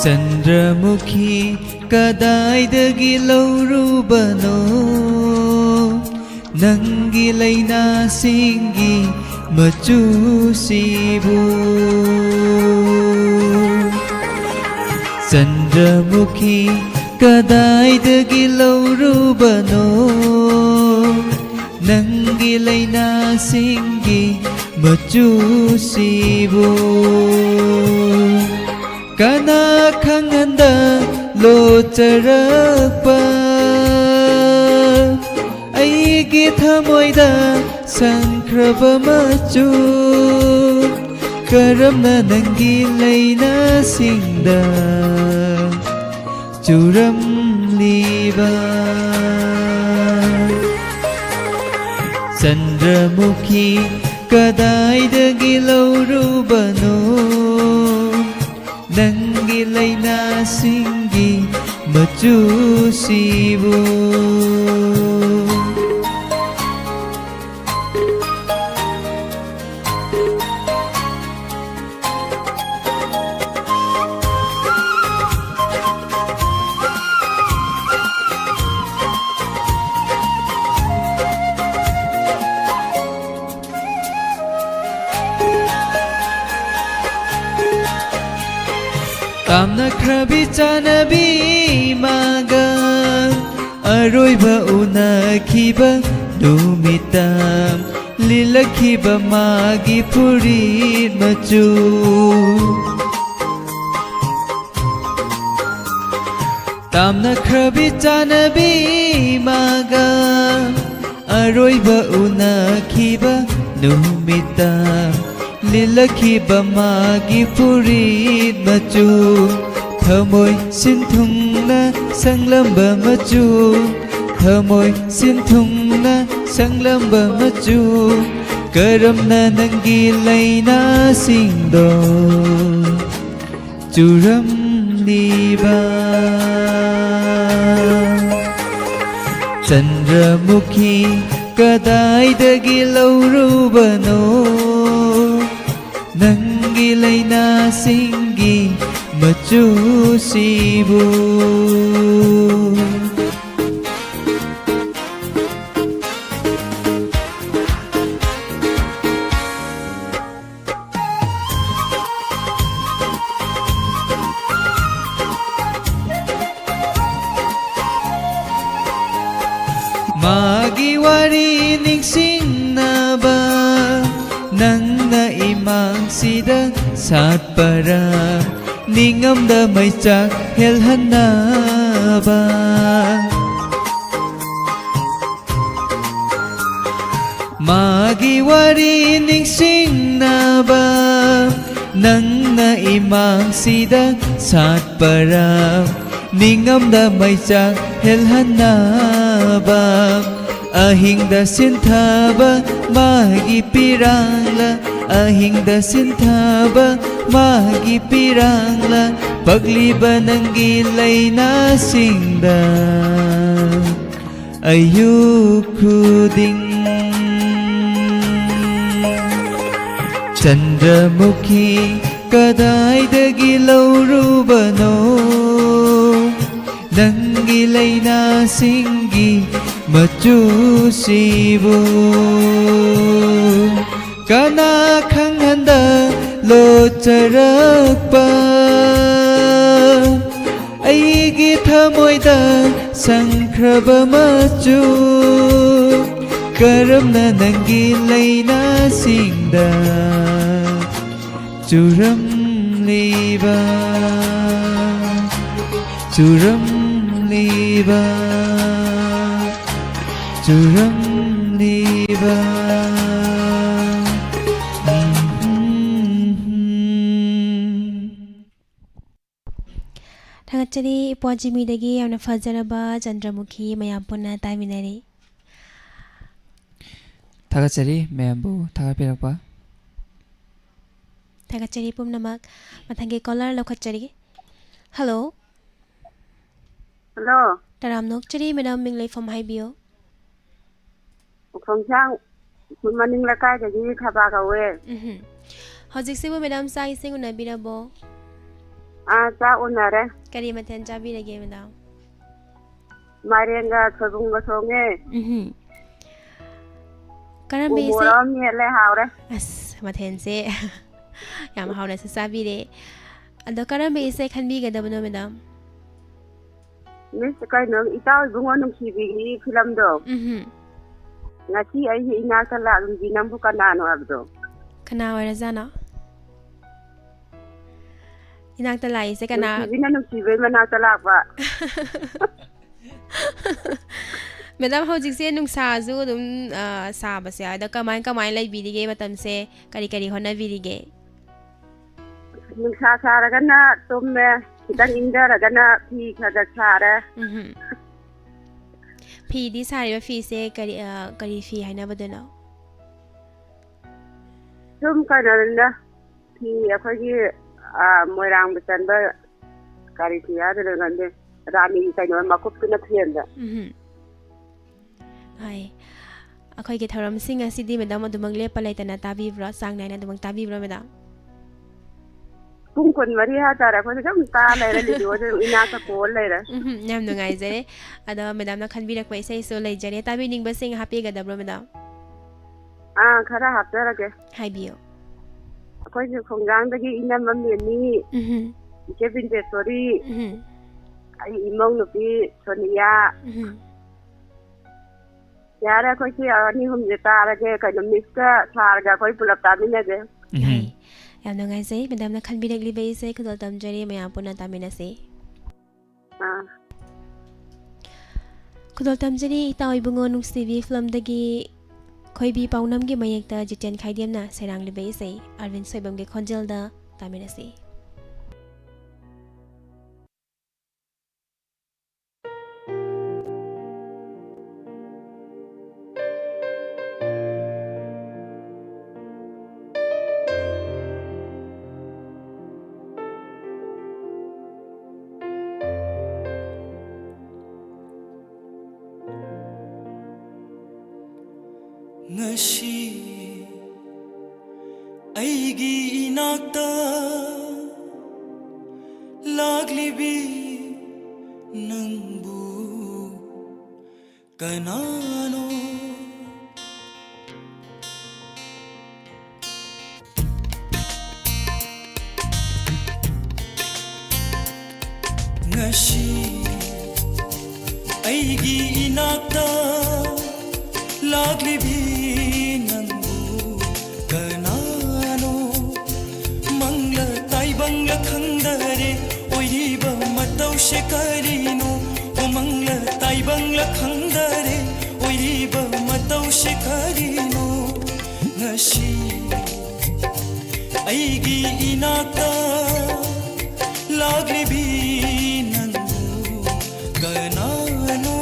चंद्रमुखी कदाइदगी लौरुबनो नंगी लैना सिंगी मचूसीबू चंद्रमुखी कदाइदगी लौरुबनो नंगी लैना सिंगी मचूसीबू कना खंगंदा लोचरक्पा अईगी थमोइदा संख्रबा मचू करमना नंगी लैना सिंगदा चुरमलीबा चंद्रमुखी कदाइदगी लौरुबनो नंगी लैना सिंगी मचूसीबू तामना ख्रबी चानबी मागा अरोइबा उनाखिबा नुमिताम लिलखिबा मागी फुरीर मचू तामना ख्रबी चानबी मागा अरोइबा उनाखिबा नुमिताम लिलखिबा मागी फुरीर मचू थमोय सिंथुंगना संगलंबा मचू थमोय सिंथुंगना संगलंबा मचू करमना नंगी लैना सिंगदो चुरमलीबा चंद्रमुखी कदाइदगी लौरुबनो नंगी लैना सिंगी मचूसीबू Magi wari ningsingnaba Nangna imang sida satpara Ningamda may chak helhanaba Magi wari ningsingnaba Nangna imang sida satpara Ningamda may chak helhanaba Ahingda sinthaba magi pirangla Ahingda sinthaba magi pirangla Pagliba ng gilay na singda Ayukuding Chandramukhi kadaydagi laurubano Nangilay na singgi machusibu Kana khang handa lo charakpa Aigi thamoida sangkraba machu Karamna nangilay na singda Churam liba Churam liba Churam liba ꯊꯥꯒꯠꯆꯔꯤ ꯏꯄ꯭ꯋꯥꯖꯤꯃꯤꯗꯒꯤ ꯌꯥꯝꯅ ꯐꯖꯔꯕ ꯆꯟꯗ꯭ꯔꯃꯨꯈꯤ ꯃꯌꯥꯝ ꯄꯨꯟꯅ ꯇꯥꯃꯤꯟꯅꯔꯤ ꯊꯥꯒꯠꯆꯔꯤ ꯃꯌꯥꯝꯕꯨ ꯊꯥꯒꯠꯄꯤꯔꯛꯄ ꯊꯥꯒꯠꯆꯔꯤ ꯄꯨꯝꯅꯃꯛ ꯃꯊꯪꯒꯤ ꯀꯣꯂꯔ ꯂꯧꯈꯠꯆꯔꯤ ꯍꯜꯂꯣ Hello. ꯇꯔꯥꯝ ꯅꯣꯛꯆꯔꯤ ꯃꯦꯗꯥꯝ ꯃꯤꯡ ꯂꯩꯐꯝ ꯍꯥꯏꯕꯤꯌꯨ ꯈꯣꯡꯁꯥꯡ ꯃꯅꯤꯡ ꯂꯩꯀꯥꯏꯗꯒꯤ ꯊꯕꯥ ꯀꯧꯋꯦ ꯍꯧꯖꯤꯛꯁꯤꯕꯨ ꯃꯦꯗꯥꯝ ꯆꯥꯛ ꯏꯁꯤꯡ ꯎꯅꯕꯤꯔꯕꯣ ꯆꯥꯛ ꯎꯅꯔꯦ ꯀꯔꯤ ꯃꯊꯦꯜ ꯆꯥꯕꯤꯔꯒꯦ ꯃꯦꯗꯥꯝ ꯃꯥꯏꯔꯦꯟꯒ ꯁꯣꯏꯕꯨꯝꯒ ꯊꯣꯡꯉꯦ ꯀꯔꯝꯕ ꯏꯁꯩ ꯎꯃꯣꯔꯣꯛ ꯑꯃ ꯃꯦꯠꯂꯦ ꯍꯥꯎꯔꯦ ꯑꯁ ꯃꯊꯦꯜꯁꯦ ꯌꯥꯝ ꯍꯥꯎꯅꯁꯨ ꯆꯥꯕꯤꯔꯦ ꯑꯗꯣ ꯀꯔꯝꯕ ꯏꯁꯩ ꯈꯟꯕꯤꯒꯗꯕꯅꯣ ꯃꯦꯗꯥꯝ ꯃꯤꯁ ꯀꯩꯅꯣ ꯏꯇꯥꯎ ꯏꯕꯨꯡꯉꯣ ꯅꯨꯡꯁꯤꯕꯤꯒꯤ ꯐꯤꯂꯝꯗꯣ ꯉꯁꯤ ꯑꯩꯒꯤ ꯏꯅꯥꯛꯇ ꯂꯥꯛꯂꯤꯕꯤ ꯅꯪꯕꯨ ꯀꯅꯥꯅꯣ ꯍꯥꯏꯕꯗꯣ ꯀꯅꯥ ꯑꯣꯏꯔꯖꯥꯠꯅꯣ ꯏꯅꯥꯛꯇ ꯂꯥꯛꯏꯁꯦ ꯀꯅꯥ ꯅꯨꯡꯁꯤꯕꯤꯅ ꯅꯨꯡꯁꯤꯕꯩ ꯃꯅꯥꯛꯇ ꯂꯥꯛꯄ ꯃꯦꯗꯥꯝ ꯍꯧꯖꯤꯛꯁꯦ ꯅꯨꯡꯁꯥꯁꯨ ꯑꯗꯨꯝ ꯁꯥꯕꯁꯦ ꯑꯗ ꯀꯃꯥꯏ ꯂꯩꯕꯤꯔꯤꯒꯦ ꯃꯇꯝꯁꯦ ꯀꯔꯤ ꯍꯣꯠꯅꯕꯤꯔꯤꯒꯦ ꯅꯨꯡꯁꯥ ꯁꯥꯔꯒꯅ ꯇꯨꯝꯃꯦ खितंग इंगरगना फी खगा सारे फीदी सारे फीसे करी फी है बदना तुम कनरना फी अखोगी मोरांग बचनबा करी फी आदरगंदे रानी कइनो मकुप कुना फेंदा हाय अखोगी थरम सिंग असिदी मेदाम अदुमंग लेप लेतना ताबीब्रा सांग नाइना अदुमंग ताबीब्रा मेदाम पुंग कोन मरी हा तारा को जम ता लेरे लिदो इना का कोल लेरे नाम नुंगाई जरे अदा मेदाम ना खनबिरक पैसे सो ले जरे ताबी निंग बसिंग हापी गदब्रो मेदाम खरा हापरगे हाइबियो अखोई जो खोंगांग दगी इना मम्मी इके बिनते सॉरी आई इमोंग नुपी सोनिया यार अखोई से अनि हम जे तारगे कइनो मिक्स थारगा कोई पुलप तामिनेगे याम नुंगाइसे मेदाम ना खनबिरकलिबे इसे खुदल तमजरे मया पुना तामिनसे खुदल तमजरे इताव इबुंगो नुक्सिबी फिल्म दगी खोइबी पाउनम गे मयेक्ता जिटेन खाइदियमना सेरांगलिबे इसे अरविंद सोइबम गे खोंजलदा तामिनसे Ngashi aigi inakta laglibi nangbu kanano Ngashi aigi inakta ꯂꯥꯛꯂꯤꯕꯤ ꯅꯪꯕꯨ ꯀꯅꯥꯅꯣ ꯃꯪꯂ ꯇꯥꯏꯕꯪꯂ ꯈꯪꯗꯔꯦ ꯑꯣꯏꯔꯤꯕ ꯃꯇꯧꯁꯦ ꯀꯔꯤꯅꯣ ꯃꯪꯂ ꯇꯥꯏꯕꯪꯂ ꯈꯪꯗꯔꯦ ꯑꯣꯏꯔꯤꯕ ꯃꯇꯧꯁꯦ ꯀꯔꯤꯅꯣ ꯉꯁꯤ ꯑꯩꯒꯤ 이나ꯛꯇ ꯂꯥꯛꯂꯤꯕꯤ ꯅꯪꯕꯨ ꯀꯅꯥꯅꯣ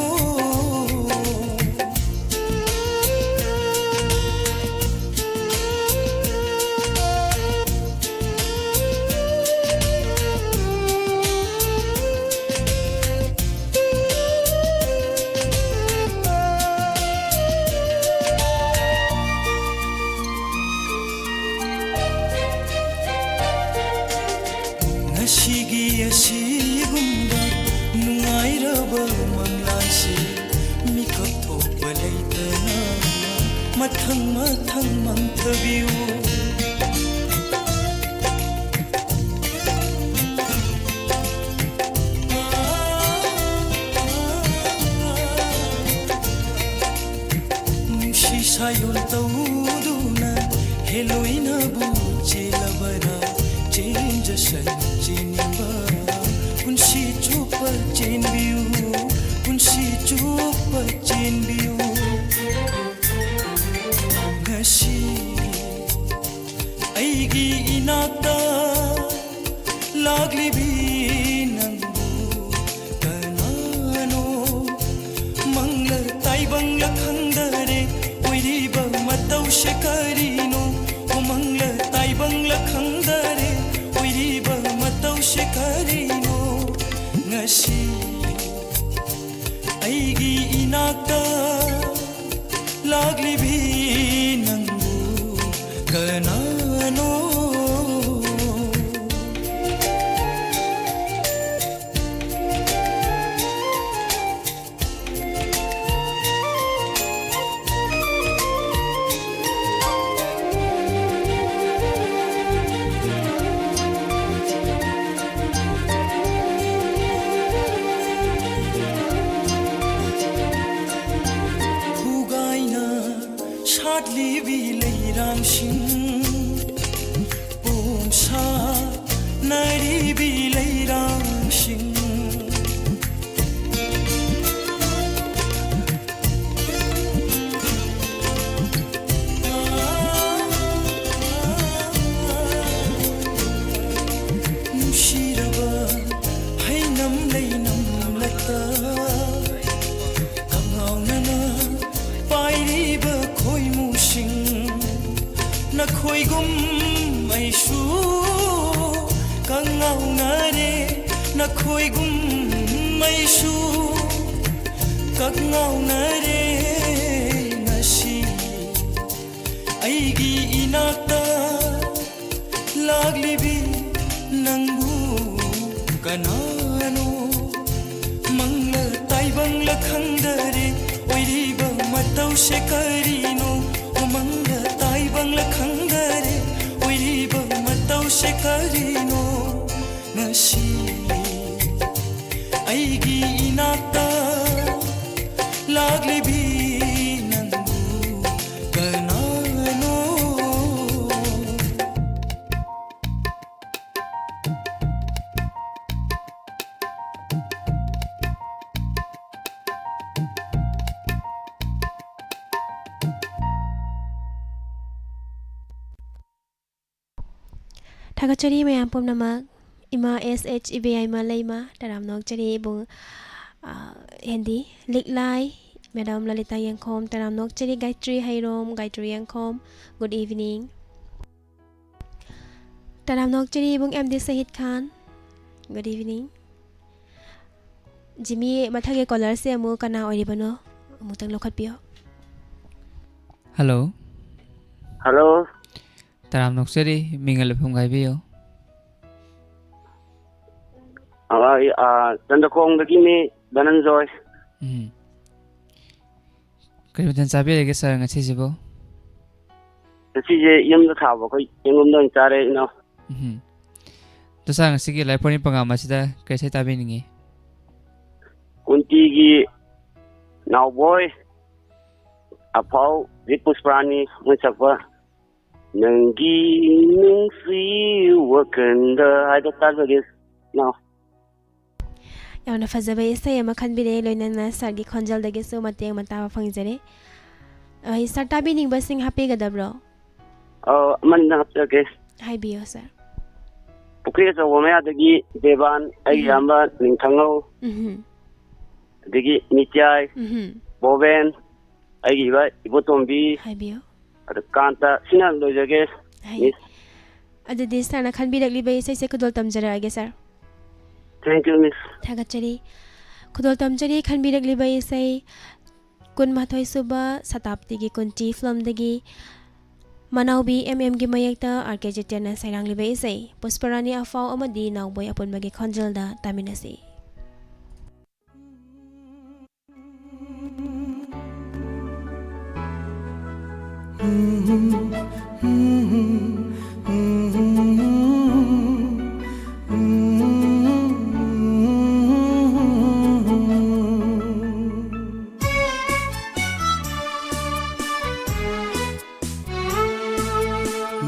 ꯉꯁꯤꯒꯤ ꯑꯁꯤꯒꯨꯝꯕ ꯅꯨꯡꯉꯥꯏꯔꯕ ꯃꯪꯂꯥꯟꯁꯤ ꯃꯤꯀꯞ ꯊꯣꯛꯄ ꯂꯩꯇꯅ ꯃꯊꯪ ꯃꯊꯪ ꯃꯪꯊꯕꯤꯌꯨ ꯅꯨꯡꯁꯤ ꯁꯥꯌꯣꯟ ꯇꯧꯗꯨꯅ ꯍꯦꯂꯣꯏꯅꯕꯨ ꯆꯦꯜꯂꯕꯔꯥ ꯆꯦꯟꯖꯁꯟ ꯆꯦꯟꯅꯤꯡꯕ ꯄꯨꯟꯁꯤ ꯆꯨꯞꯄ ꯆꯦꯟꯕꯤꯌꯨ ꯄꯨꯟꯁꯤ ꯆꯨꯞꯄ ꯆꯦꯟꯕꯤꯌꯨ ꯉꯁꯤ ꯑꯩꯒꯤ 이나ꯛꯇ ꯂꯥꯛꯂꯤꯕꯤ ꯅꯪꯕꯨ ꯀꯅꯥꯅꯣ ꯃꯪꯂ ꯇꯥꯏꯕꯪꯂ ꯈꯪꯗꯔꯦ ꯑꯣꯏꯔꯤꯕ ꯃꯇꯧꯁꯦ ꯀꯔꯤꯅꯣ ꯃꯪꯂ ꯇꯥꯏꯕꯪꯂ ꯈꯪꯗꯔꯦ ꯑꯣꯏꯔꯤꯕ ꯃꯇꯧꯁꯦ ꯀꯔꯤꯅꯣ ꯉꯁꯤ ꯑꯩꯒꯤ 이나ꯛꯇ ꯂꯥꯛꯂꯤꯕꯤ ꯅꯪꯕꯨ ꯀꯅꯥꯅꯣ ꯁꯥꯠꯂꯤꯕꯤ ꯂꯩꯔꯥꯡꯁꯤꯡ ꯄꯣꯝꯁꯥꯅꯔꯤꯕꯤ ꯂꯩꯔꯥꯡꯁꯤꯡ ꯅꯨꯡꯁꯤꯔꯕ ꯍꯩꯅꯝ ꯂꯩꯅꯝꯂꯛꯇ ꯀꯪꯉꯥꯎꯅꯅ ꯄꯥꯏꯔꯤꯕ ꯈꯣꯏꯃꯨꯁꯤꯡ ꯅꯈꯣꯏꯒꯨꯝ ꯑꯩꯁꯨ ꯀꯪꯉꯥꯎꯅꯔꯦ ꯅꯈꯣꯏꯒꯨꯝ ꯑꯩꯁꯨ ꯀꯪꯉꯥꯎꯅꯔꯦ ꯉꯁꯤ ꯑꯩꯒꯤ 이나ꯛꯇ ꯂꯥꯛꯂꯤꯕꯤ ꯅꯪꯕꯨ ꯀꯅꯥꯅꯣ ꯃꯪꯂ ꯇꯥꯏꯕꯪꯂ ꯈꯪꯗꯔꯦ ꯑꯣꯏꯔꯤꯕ ꯃꯇꯧꯁꯦ ꯀꯔꯤꯅꯣ ꯃꯪꯂ ꯇꯥꯏꯕꯪꯂ ꯈꯪꯗꯔꯦ ꯑꯣꯏꯔꯤꯕ ꯃꯇꯧꯁꯦ ꯀꯔꯤꯅꯣ ꯉꯁꯤ ꯑꯩꯒꯤ 이나ꯛꯇ ꯂꯥꯛꯂꯤꯕꯤ ꯅꯪꯕꯨ ꯀꯅꯥꯅꯣ Thakachari mayam pumnamak ima SH IBI ma leima taramnok chari bung Hindi liklai Madam Lalita Yangkom taramnok chari Gayatri Hairom Gayatri Yangkom good evening taramnok chari bung MD Sahid Khan good evening Jimmy mathage caller se amu kana oribano amutang lokhatpio Hello Hello. Taram Nokseri Mingal Pungaibio Tandakong Gimi Bananzoy. Kaributan sabi lagi sa nga sisibo Kasi yung nakaba ko yung umdong tare no. To sa nga sige lai poni pangama sida kaysa tabi ningi Kuntigi now boy afau Puspani mencapai Nanggi nungsi wakanda Ada tak lagi No ꯌꯥꯝꯅ ꯐꯖꯕ ꯏꯁꯩ ꯑꯃ ꯈꯟꯕꯤꯔꯦ ꯂꯣꯏꯅꯅ ꯁꯥꯔꯒꯤ ꯈꯣꯟꯖꯦꯜꯗꯒꯤꯁꯨ ꯃꯇꯦꯡ ꯃꯇꯥꯕ ꯐꯪꯖꯔꯦ ꯁꯥꯔ ꯇꯥꯕꯤꯅꯤꯡꯕꯁꯤꯡ ꯍꯥꯞꯄꯤꯒꯗꯕ꯭ꯔꯣ Aman hapsake ꯍꯥꯏꯕꯤꯌꯣ ꯁꯥꯔ Pukri achauba mayadagi Devan aigi yamba Ningthangau adagi Nityai Boven aigi iba Ibotombi ꯍꯥꯏꯕꯤꯌꯣ adu Kanta sina lojage Miss ꯑꯗꯨꯗꯤ ꯁꯥꯔꯅ ꯈꯟꯕꯤꯔꯛꯂꯤꯕ ꯏꯁꯩꯁꯦ ꯈꯨꯗꯣꯜ ꯇꯝꯖꯔꯛꯑꯒꯦ ꯁꯥꯔ Thank you Miss ꯊꯥꯒꯠꯆꯔꯤ ꯈꯨꯗꯣꯜ ꯇꯝꯖꯔꯤ ꯈꯟꯕꯤꯔꯛꯂꯤꯕ ꯏꯁꯩ 22 ꯁꯨꯕ ꯁꯇꯥꯞꯇꯤꯒꯤ ꯀꯨꯟꯇꯤ ꯐꯤꯂꯝꯗꯒꯤ ꯃꯅꯥꯎꯕꯤ MMꯒꯤ ꯃꯌꯦꯛꯇ RK ꯖꯤꯇꯦꯟꯅ ꯁꯩꯔꯥꯡꯂꯤꯕ ꯏꯁꯩ ꯄꯨꯁꯄꯔꯥꯅꯤ ꯑꯐꯥꯎ ꯑꯃꯗꯤ ꯅꯥꯎꯕꯣꯏ ꯑꯄꯨꯟꯕꯒꯤ ꯈꯣꯟꯖꯦꯜꯗ ꯇꯥꯃꯤꯟꯅꯁꯤ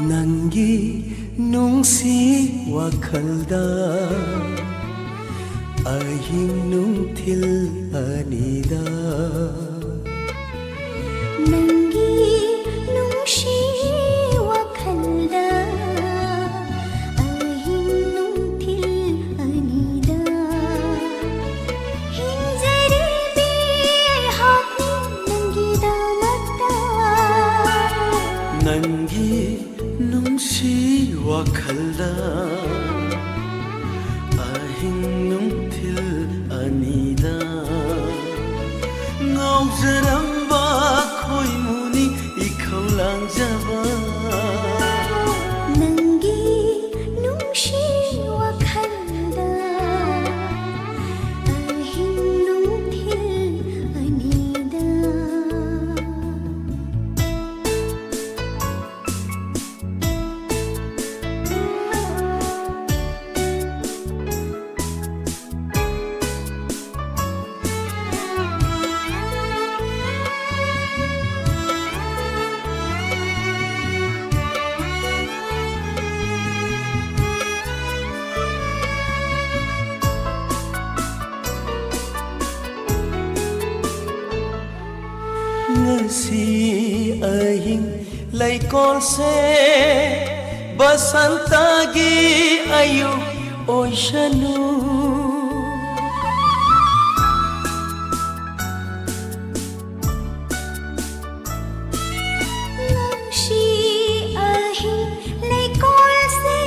Nangi nungsi wakhalda ahing nungthil anida Nanggi nungshi wakhalda ahing nungthil anida hinjari bi hapni nangi damata Nangi nungsi wakhalda ahing nungthil anida ngaujaramba khoimuni ikhaulangjaba Nanggi nungshi wakhalda ahing nungthil anida ngasi ahing laikol se basantagi ayu oishanu Nungshi ahing laikol se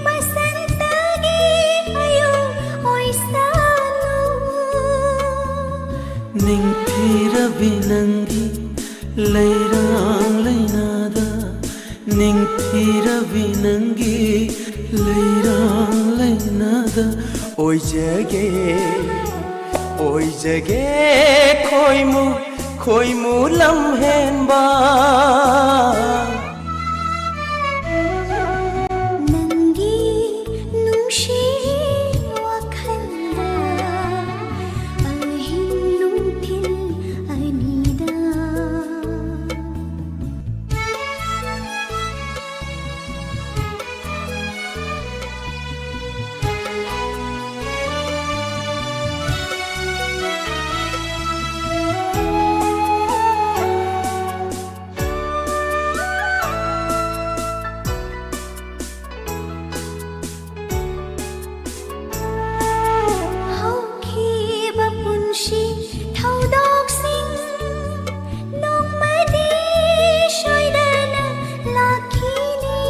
basantagi ayu oisanu ningthira binangi leirang leinada ningthira binangi leirang leinada oijage khoimu lamhenba Nanggi nungshi wakhalda ahing nungthil anida Haukiba punshi thaudoksing nongmadi shoidana lakhini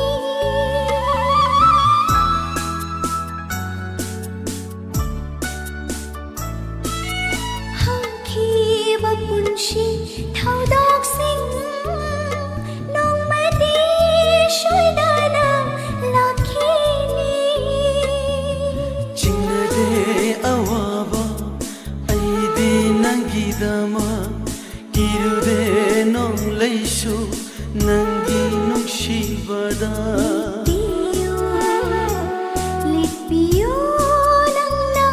Haukiba punshi thaudoksing nongmadi shoidana lakhini Chinade awaba aidi nangidama kirude nong leishu nangi nungshibada Litpiyo nangna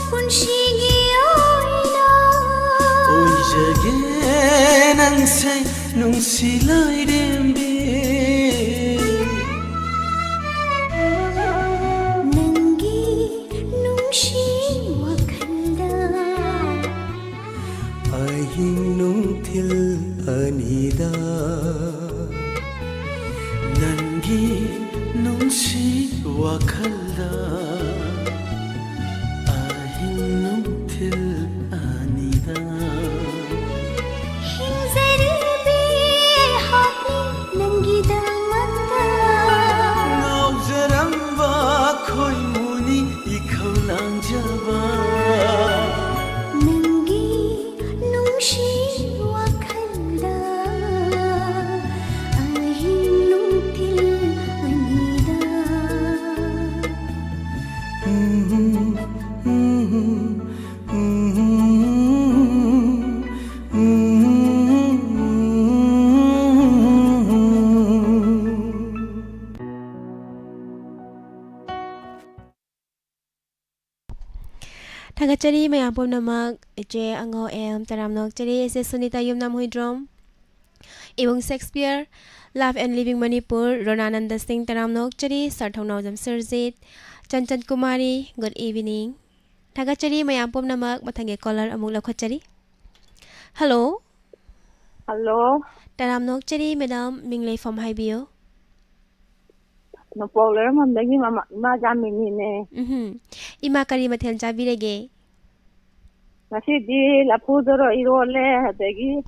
punshigi oina oijage nang ꯅꯪꯁꯦ ꯅꯨꯡꯁꯤ ꯂꯥꯏꯔꯦꯝꯕꯤ ꯅꯪꯒꯤ ꯅꯨꯡꯁꯤ ꯋꯥꯈꯜꯗ ꯑꯍꯤꯡ ꯅꯨꯡꯊꯤꯜ ꯑꯅꯤꯗ ꯅꯪꯒꯤ ꯅꯨꯡꯁꯤ ꯋꯥꯈꯜꯗ ꯑꯍꯤꯡ ꯅꯨꯡꯊꯤꯜ ꯑꯅꯤꯗ ꯍꯤꯡꯖꯔꯤꯕꯤ ꯑꯩꯍꯥꯛꯅꯤ ꯅꯪꯒꯤꯗꯃꯛꯇ ꯉꯥꯎꯖꯔꯝꯕ ꯈꯣꯏꯃꯨꯅꯤ 이ꯈꯧ ꯂꯥꯡꯖꯕ ꯅꯪꯒꯤ ꯅꯨꯡꯁꯤ ꯋꯥꯈꯜꯗ ꯑꯍꯤꯡ ꯅꯨꯡꯊꯤꯜ ꯑꯅꯤꯗ Thagachari mayam pumnamak iche ango em taramnok chari ese Sunita Yumnam Huidrom Ibong Shakespeare Love and Living Manipur Ronananda Singh taramnok chari Sarthongnawjam Sirjit Chanchan Kumari good evening Thagachari mayam pumnamak mathange caller amuk lakhachari Hello Hello, taramnok chari madam minglei from haibiyo no problem. I'm making my jamini. Ima kari mathel chabirege Ngasi lapudoro irole adagi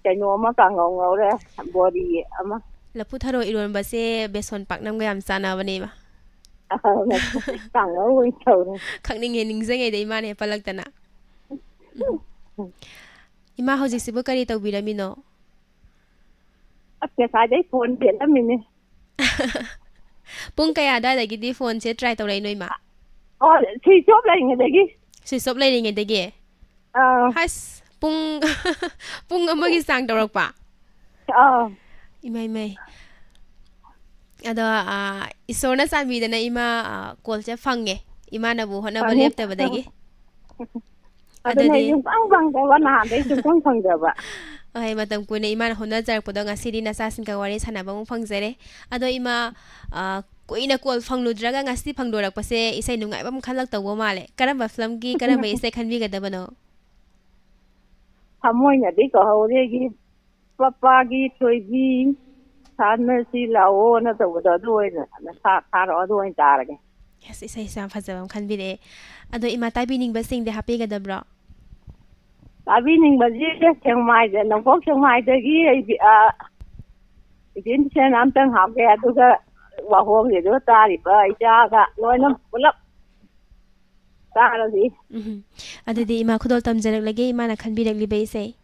kaino ama kangong ngore body ama lapu tharo iron base beson paknam ga yam chana bane ba kangong win tawne. khangning he ningjeng e dei mane palaktana Ima hojik sibu kari tawbiramino Apke sadai phone bela mini. Pung kaya da dagi phone se try tawrai noi ma Oh, si job la ngedagi. switch off lai ringe dege has pung pung amagi sang tawrak pa imai ado isona sami dana ima call che fange ima na bu hona ba lepta ba dagi Adane yung bang da wana dai chung phang da ba. ai matam kuine ima hona jar poda ngasiri na sasin ka wari sana bang phangjare ado ima koina call phangludraga ngasti phangdorak pase isai nungai bam khalak tawo male karamba film gi karamba isai khanbi ga dabano Hamoy na di ko hawregi papa gi toibi sana si lao na tawda duoi na sa ro duoi tarage. yes isai sam phajabam khanbire ado ima tabining basing de happy ga dabro Abi ning baji Chiang Mai de nang pok Chiang Mai de gi idin chen am tang ha ge adu ga wa hong de do ta ri ba ja ga loi nam pulap ta ra di ado di ima khudol tamjarak lage ima na khanbirak libai sei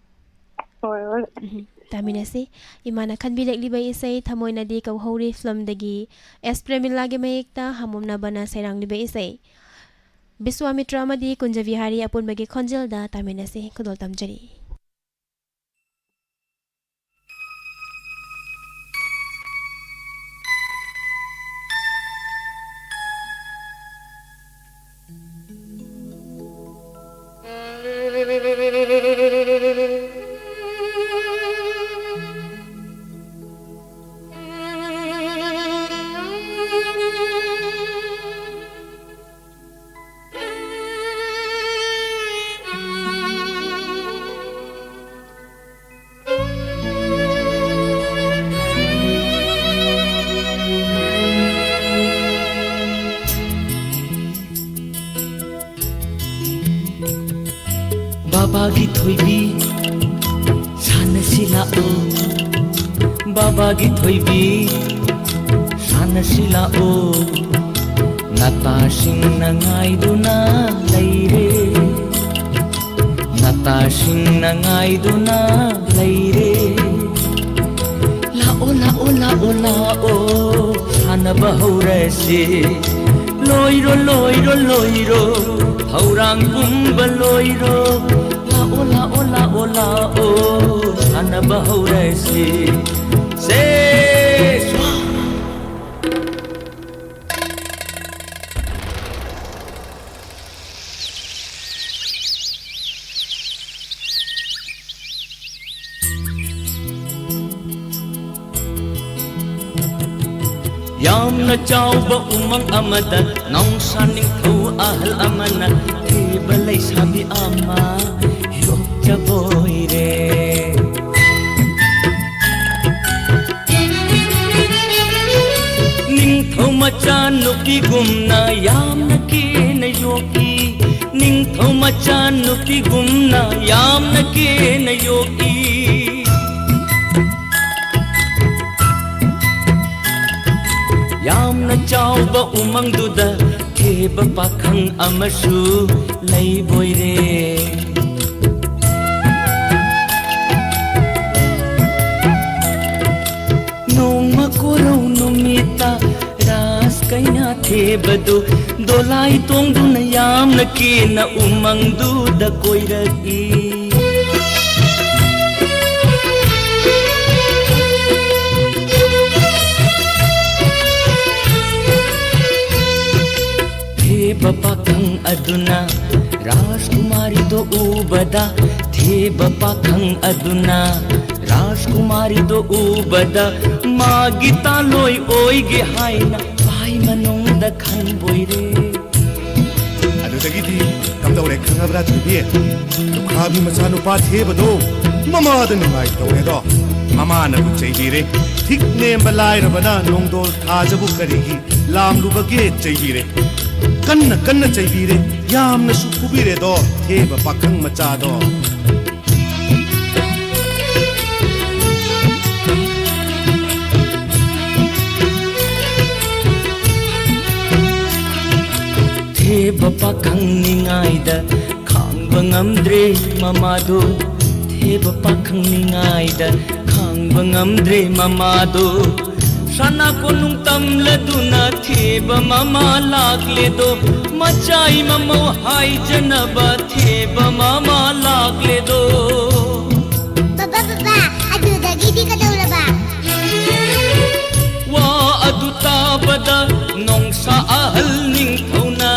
hoi taminasi ima na khanbirak libai sei thamoina di kau hori film dagi espremil lage mayekta hamumna bana sairang libai sei Biswamitra Madi Kunjavihari apun bagi khonjel da taminasi khudol tamjari बाबागी Thoibi सानसी लाओ बाबागी थोइबी सानसी लाओ नातासिंग नंगाइदुना लैरे नातासिंग नंगाइदुना लैरे लाओ लाओ लाओ लाओ सानबा हौरसे लोइरो लोइरो लोइरो हौरांग कुंब लोइरो लाओ लाओ लाओ लाओ सानबा हौरसे से Yamna chawba umang amada Nongsaning thau ahal amana Theba laysabi ama Hirok jaboy re Ning thau macha nupi gumna Yamna kena yoki Ning thau macha nupi gumna Yamna kena yoki Yamna chawba umang duda Theba pakhang amasu layboy re Nongma koraw numita ras kaya thebadu Dolay tongdu na yamna kena umang duda koiragi Theba pakhang aduna Rajkumari do ubada Theba pakhang aduna Rajkumari do ubada Magita loy oige haina Pai manongda khanboy re ꯑꯗꯨꯗꯒꯤꯗꯤ ꯀꯝꯗꯧꯔꯦ ꯈꯪꯉꯕ꯭ꯔꯥ ꯊꯣꯏꯕꯤ ꯂꯨꯈ꯭ꯔꯥꯕꯤ ꯃꯆꯥꯅꯨꯄꯥ ꯊꯦꯕꯗꯣ ꯃꯃꯥꯗ ꯅꯨꯡꯉꯥꯏꯇꯧꯔꯦꯗꯣ ꯃꯃꯥꯅꯕꯨ ꯆꯩꯕꯤꯔꯦ ꯊꯤꯛ ꯅꯦꯝꯕ ꯂꯥꯏꯔꯕꯅ ꯅꯣꯡꯗꯣꯜ ꯊꯥꯖꯕꯨ ꯀꯔꯤꯒꯤ ꯂꯥꯝꯂꯨꯕꯒꯦ ꯆꯩꯕꯤꯔꯦ ꯀꯟꯅ ꯀꯟꯅ ꯆꯩꯕꯤꯔꯦ ꯌꯥꯝꯅꯁꯨ ꯐꯨꯕꯤꯔꯦꯗꯣ ꯊꯦꯕ ꯄꯥꯈꯪ ꯃꯆꯥꯗꯣ Theba pakhang ningaida khangba ngamdre mamado Theba pakhang ningaida khangba ngamdre mamado Sana ko nung tamladuna Theba mama lagle do Machai mamo hai janaba Theba mama lagle do Baba, adudagi di ka daw ba? Wa adu tabada nong sa ahal ning thauna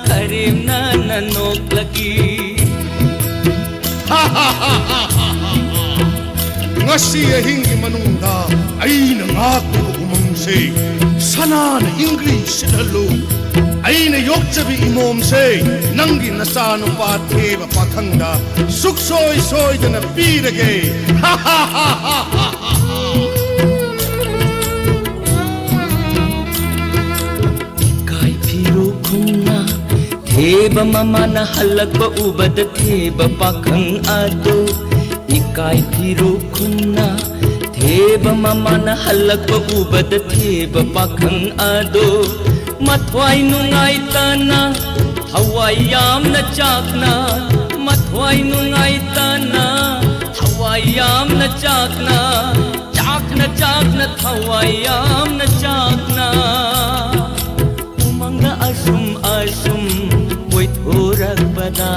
Karim na nanok lagi Ngasi ahinggi manungda aina ngako umangse sanana English sidalo aina yokchabi imomse nangi nasano pa theba pakhangda suksoy soy dana pirage Kai phiru khumna Theba mama na halakba ubada Theba pakhang ado Ikai phiru khumna Theba mama na halakba ubada Theba pakhang ado Mathwai nungai tana Hawai yamna chakna Mathwai nungai tana Hawai yamna chakna Chakna chakna Hawai yamna chakna Umanga asum asum Boy thorak bada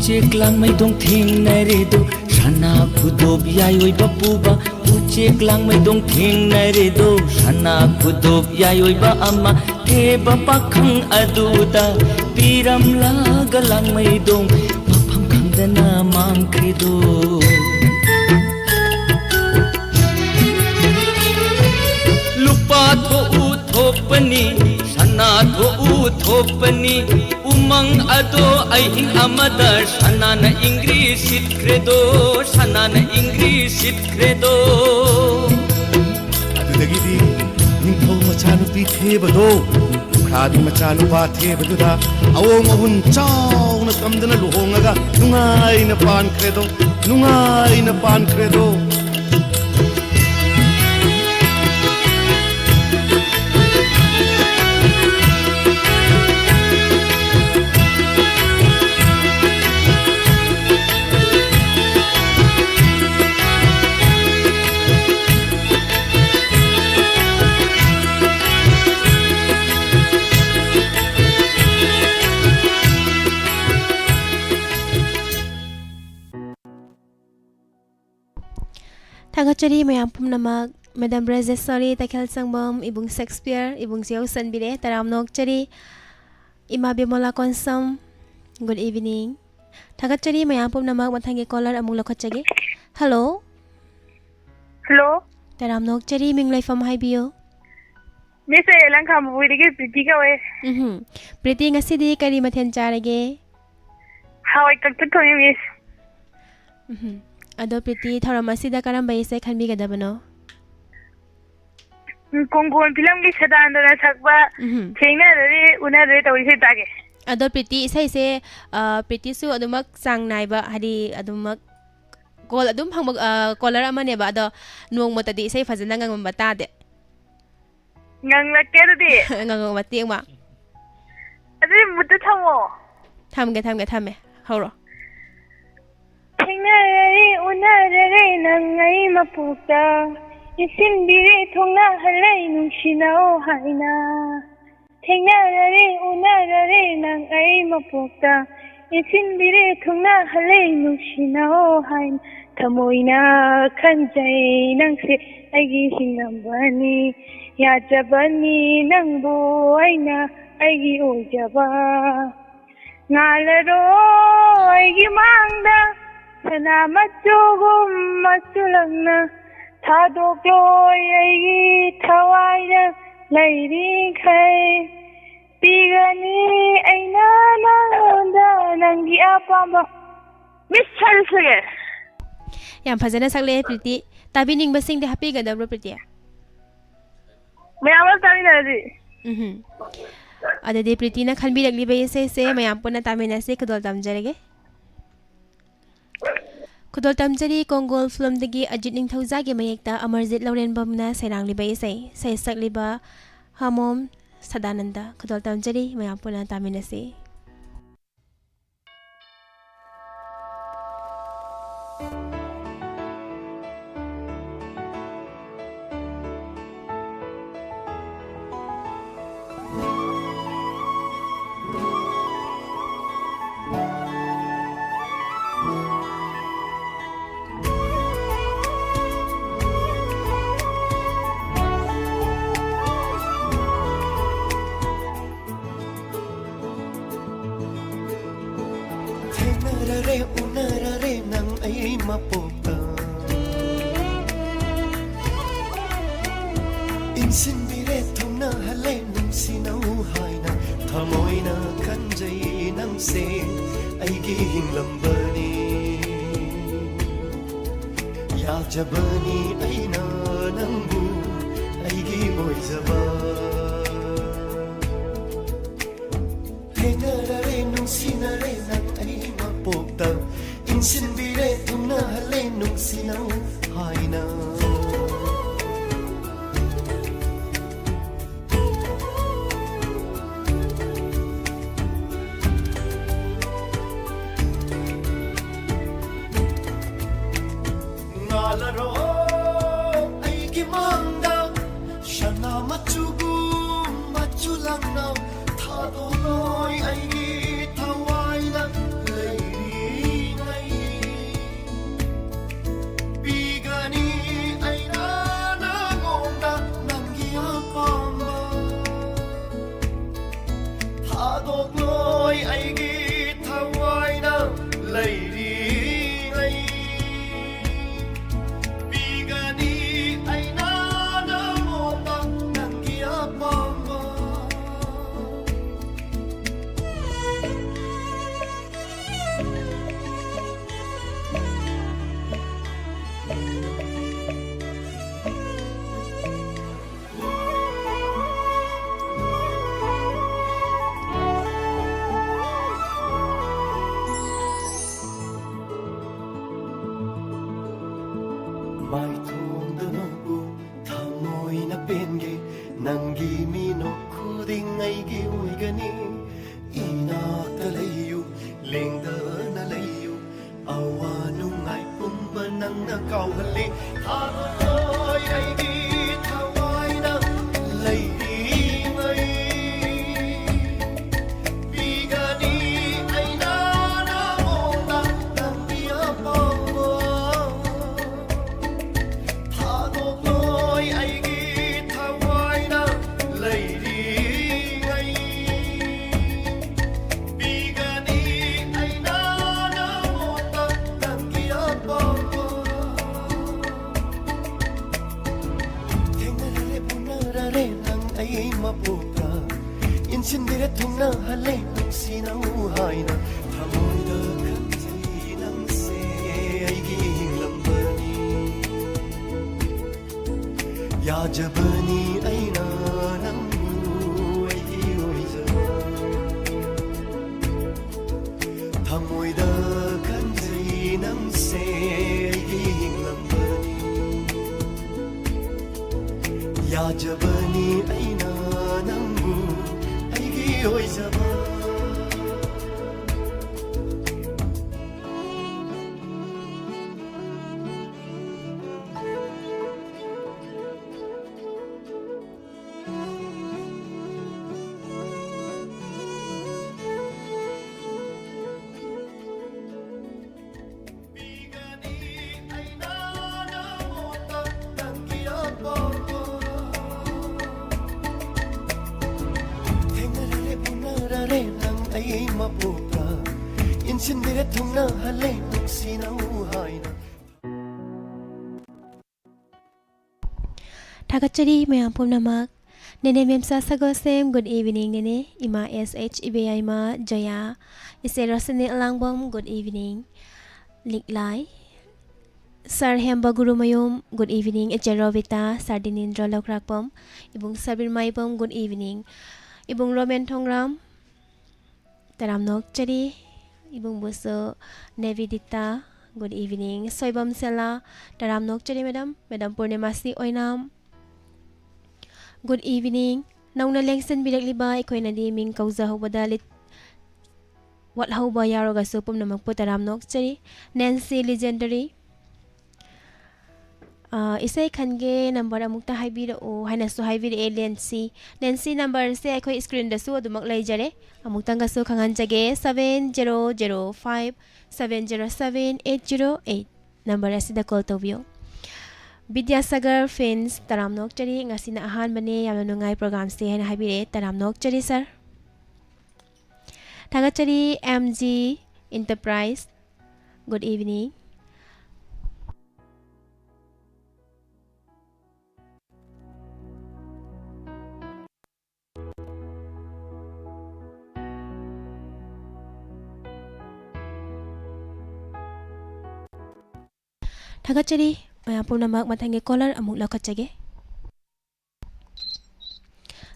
Uchek lang may dong ting na redo Sana kudob yayoy bapuba Uchek lang may dong ting na redo Sana kudob yayoy ba ama Theba pakhang aduda Piram laga lang may dong Mapam kang dana mang kredo Lupa tho uthopani Sana tho uthopani Umang ado ay hing amada Sana na English it credo Sana na English it credo ꯑꯗꯨꯗꯒꯤꯗꯤ ꯅꯤꯡꯊꯧ ꯃꯆꯥꯅꯨꯄꯤ ꯊꯦꯕꯗꯣ ꯂꯨꯈ꯭ꯔꯥꯕꯤ ꯃꯆꯥꯅꯨꯄꯥ ꯊꯦꯕꯗꯨꯗ ꯑꯋꯣꯡ ꯑꯍꯨꯟ ꯆꯥꯎꯅ ꯇꯝꯗꯅ ꯂꯨꯍꯣꯡꯉꯒ ꯅꯨꯡꯉꯥꯏꯅ ꯄꯥꯟꯈ꯭ꯔꯦꯗꯣ Thagachari mayam pumnamak Madam Brazesari Takhel Sangbam Ibung Shakespeare Ibung Siaw Sanbire Taram Nokchari Ima Bimola Konsam Good evening Thagachari mayam pumnamak Mathangi caller amung lokhachage Hello Hello Taramnokchari ming laifam haibiyo Miss Elan Kambuidigi Pretty Away Pretty ngasidi kari mathen charage How I could to you miss Ado Pretty thoram asida karamba ise khanbigadabano Kongon film ki sadandana sakba thengna re una re tawise tage Ado Pretty isai se Pretty su adumak sang naiba hadi adumak call adum phang caller amane ba ado nuang motadi isai fazana ngam bata de ngang la ke di ngam matiang ma adi mutta thamo thamge horo thengna re una re nangai maputa isin bire thongna halai nungsinao haina thengna re una re nangai maputa isin bire thongna halai nungsinao haina thamoina khanjai nangse aigi hinambani yajabani nangbu aina aigi ojaba ngalaro aigi mangda sana machugum machulangna thadokloy aigi thawaina lairi khai pigani aina nangda nangi apamba miss chalsege yam fazana sakle Pretty tabining basing de happy gadabro Pretty mayam tamina di adade Pretty na khanbi ragli ba ise se mayam puna tamina se kudol tamjarege kudol tamjari Kongol film dagi Ajit Ningthauza ge mayekta Amarjit Lauren bamna sairang liba ise sai sakliba Hamom Sadananda kudol tamjari mayam puna tamina se unarare nang ay mapota insinbire thongna halai nung sinau haina thamoina khanjai nang se aigi hinglambani yajabani aina nangbu aigi oizaba henarare nung sinare nang ay mapota insinbire thongna halai nung sinau haina ngalaro aigi mangda shana machugu machulangna thadoloi aigi thawaina leiri nai bigani aina na gonda nangi apamba thadoloi aigi thawaina leiri nai bigani aina na gonda nangi apamba mai thong do no bu thamoi na penge nangi mi no khuding ai gi ui gani ina ta layu leng da na layu awa nu ngai pum ba nang na kau hali tha oi ai gi thawai na lai di ngai bigani aina na onda nang dia pa thadoloi aigi thawaina leiri ngai bigani aina na gonda nangi apamba ꯌꯥꯖꯕꯅꯤ ꯑꯩꯅ ꯅꯪꯕꯨ ꯑꯩꯒꯤ ꯑꯣꯏꯖꯕ ꯊꯃꯣꯏꯗ ꯈꯟꯖꯩ ꯅꯪꯁꯦ ꯑꯩꯒꯤ ꯍꯤꯡꯂꯝꯕꯅꯤ ꯌꯥꯖꯕꯅꯤ ꯑꯩꯅ ꯅꯪꯕꯨ ꯑꯩꯒꯤ ꯑꯣꯏꯖꯕ 인신들의 통나할래 묵시나우 하이나 Thakachari mayam pumnamak nene memsa sagosem good evening nene ima sh ibai ma jaya ise rasane alangbom good evening liklai Sir Hemba Guru Mayom good evening Echerovita Sardinindra Lokrakpom ibung Sabir Maipom good evening ibung Roman Thongram Taramnok Chari ibung Buso Nevidita good evening Soibam Sela Taramnok Chari madam Purnimasi Oinam Good evening. Nauna lengsen bilagliba ikoy na di ming kauza hubadalit wat huba yaro ga supum na magputaram nok chari Nancy Legendary isay kange number amukta haibira o hanasu haibira Nancy number se ikoy screen da su adumak lay jare amukta ga su kangan jage 7005707808 number asida call to view Vidyasagar Fins Taramnok Chari ngasi na ahanba ni yamna nungay program si haina habire Taramnok Chari sir Thagachari MG Enterprise good evening Thagachari mayapun namak matangge caller amuk lakachage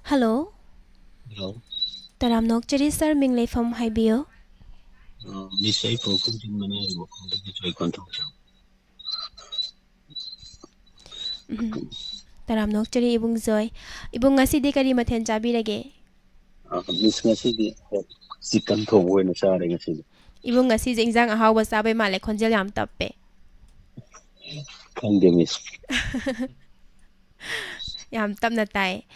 Hello Hello. Taramnok Chari sir minglay from Haibio Miss A for cooking money or joy control. Taramnok Chari ibung Zoy ibung ngasi di kari mathen chabi lage Miss Massidi chicken to win a shouting at it. ibung ngasi jingzang ahawa sabay male konjel yam tappe Can they miss? yam tap na tay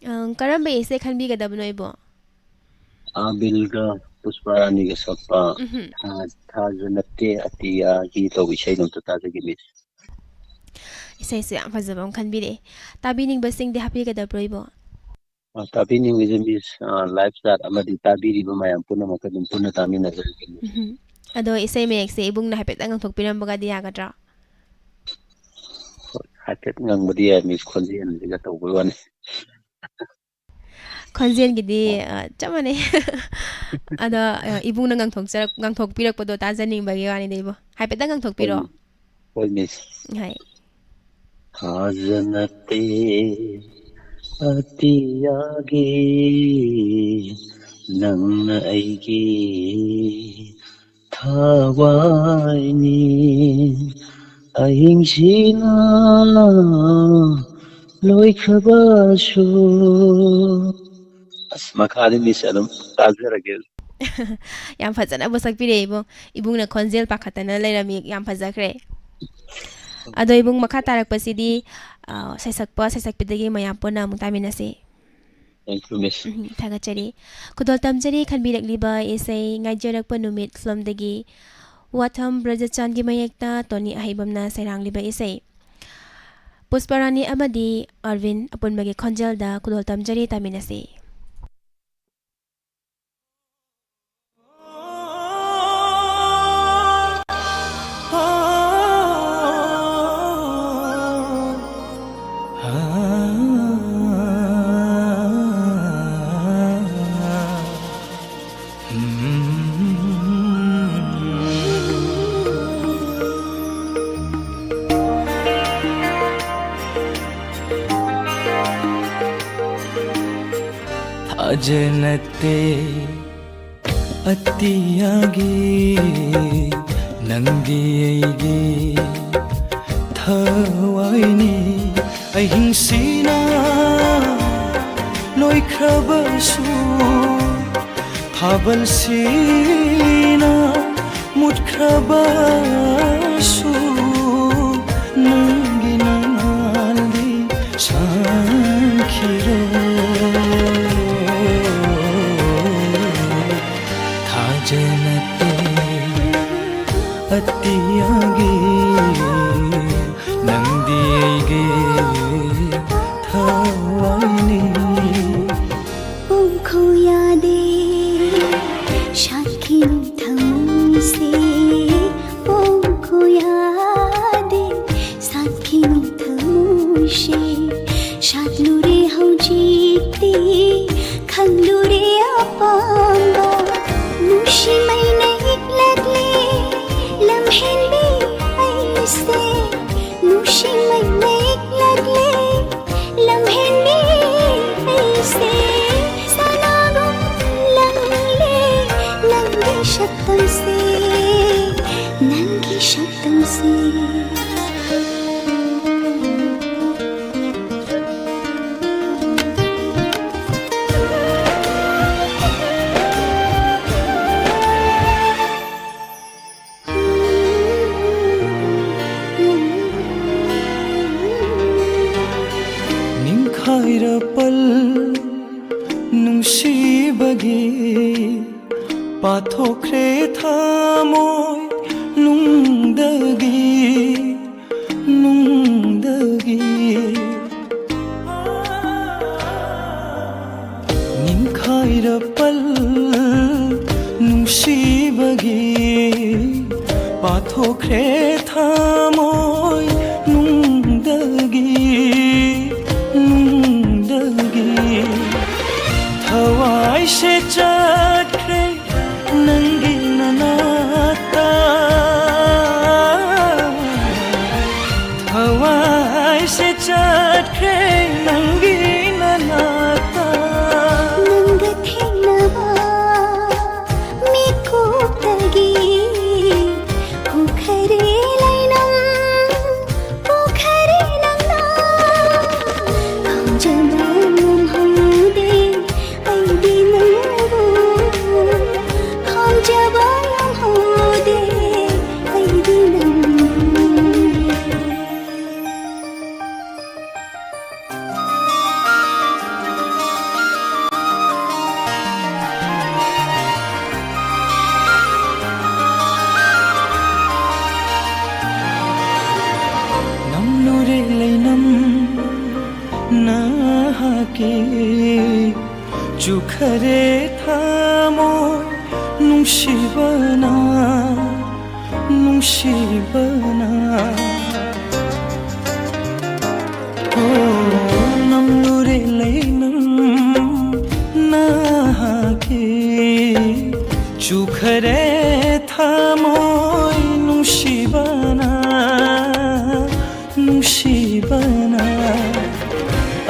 karamba ise khanbi ga dabno ibo Bilga Pusparani Sapa Tazanate Atia Hito Vishay to Tazagi miss. Isay so yam fazabam khanbi de tabining basing de happy ga dabro ibo Tabining is a miss lifestyle Amadi Tabiri Mayam Punamaka Punatami as ado isay mayek se ibung na hapet ang thokpiram baga diya gadra Happet ngang Madia Miss Konzi and the Gato one. Konzen gidi chamane ada ibung na ngang thokpirak podo tazaning bagi wani de ibo hapet ang thokpiro All miss. hai Tazanate Atiyagi Nang Aigi Tawaini Ahing Sina Loy Kabasu As Makadi Miss Adam Tazaragil. yam fazana bosak pire ibo ibung na konzel pakhatana lerami yam fazakre ado ibung makatarak pasidi sasakpidagi mayam po na mutamin na si Thank you, Miss. Thagachari kudol tamjari khanbirak liba isay ngayjarak panumit slumdagi watham brajachan gi mayekta toni ahibam na sairang liba isay Pusparani amadi Arvin apun magi khonjal da kudol tamjari taminasi थाजनते अतियागे नंगी ऐगे थवाइनी अहिंसीना लोइख्रबसु थाबलसीना मुटख्रबसु नंगी नाली सांखिरो थाजनते अतियागे नंदी ऐगे थवाइनी उनको यादे शाखी थमसे उनको यादे साखी थमुशे शादलुरे हौजीते खंगलुरे अपांगा मुशी मैंने लगले लम्हेंबे ऐसे मुशी मैंने लगले लम्हेंबे ऐसे सनागुम लंगले नंगी शब्दों से नंगी शब्दों से निंखाइरपल नुंसीबगे पाथोख्रे थामोय नुंदगी निंखाइरपल नुंसीबगे पाथोख्रे थामोय नुंदगी हवाई से चढ़े नंगी ननाता हवाई से चढ़े नंगी ननाता नंगथे नवा मेको तगी पोखरे लैनम पोखरे नंगा हम जबाम हमदे ऐदी नंगो हम जबाम हमदे ऐदी नंगो नमनुरे लैनम नाहाके चुखरे थामोय नुंशिबना ओ नमनुरे लैनम नाहाके चुखरे थामोय नुंशिबना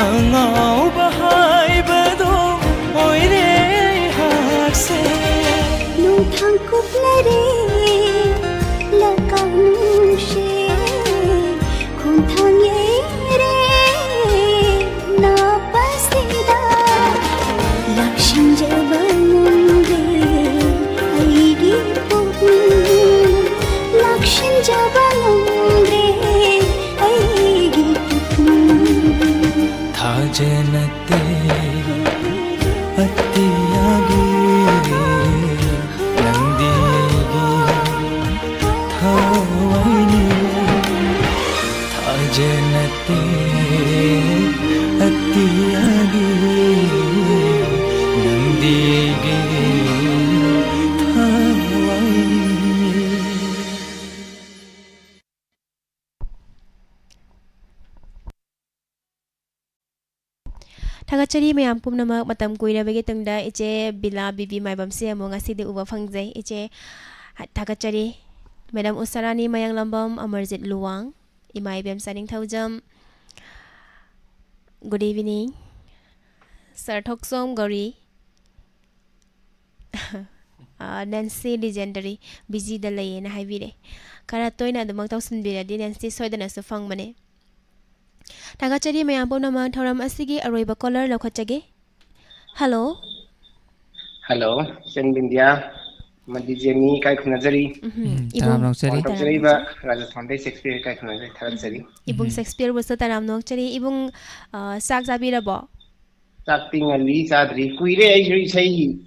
अंगाव बहाइबदो ओइरे हासे नोथां कुपलरे लकानुशे खुंथां येरे नापसिदा लक्षण जबमुंदे ऐगी पुनु लक्षण जबमुंदे ऐगी पुनु थाजनते अतियागे नंदीगे थवाइनी थाजनते अतियागे नंदीगे थवाइनी Thagachari mayam pumnamak matam kuirabagi tungda iche bila bibi maibamse amo ngasidi uba fangjai iche thagachari Madam Usarani mayang lambam Amarjit Luwang imai bem saning thaujam. Good evening Sir Thoksom Gori Nancy Legendary busy da lay na haibire kara toina adumang tawsunbiradi Nancy soidana su fangbane Tagachari mayam pawnamak thoram asigi aroiba caller lakhachage Hello Hello Sen Bindia Madi Jemi kai khunajari Taram nokchari Tawjari ba Rajasthan dai Shakespeare kai khunajari tharajari Ibung Shakespeare was taram nokchari ibung sak jabirabo Sakting ali sadri kuire ai juri sai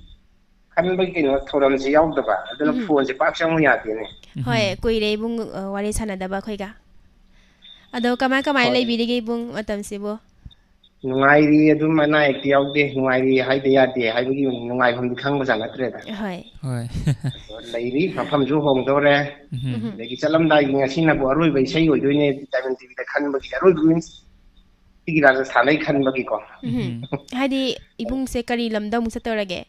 kan ba ke no thoram se yaw da ba adana phone se pak sang ya ti ne Hoi kuire ibung wari sanada ba khoiga Ado kamai lay birige ibung matam sibo Nungairi adum mana ekti yawde nungairi haide yade haibagi nungai hum khang ba jang atre da Hoi Hoi Lairi mafam ju hong dore legi chalam dai ngasi na bo aroi bai sai oi doine Diamond TV da khan ba ki aroi means tigi Rajasthan ai khan ba ki ko Hadi ibung se kari lamda mu satorage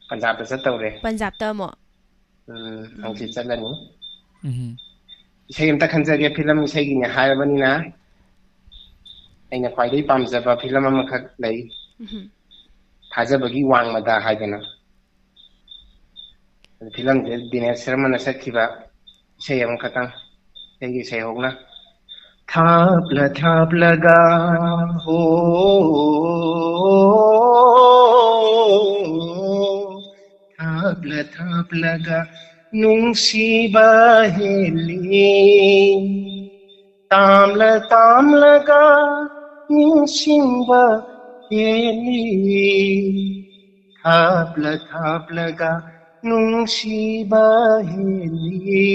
Punjab da satore Punjab ta mo ang si chalani Isai amta khanjari film isai gi ne haibani na aina khwaidai pamjaba film amakhak lei thajabagi wangmada haidana film je Dinesh Sharma na sakhiba sei amkhatang sei sei hogna thapla ga ho thapla ga nungsiba heli tamla ga nungsiba heli thapla ga nungsiba heli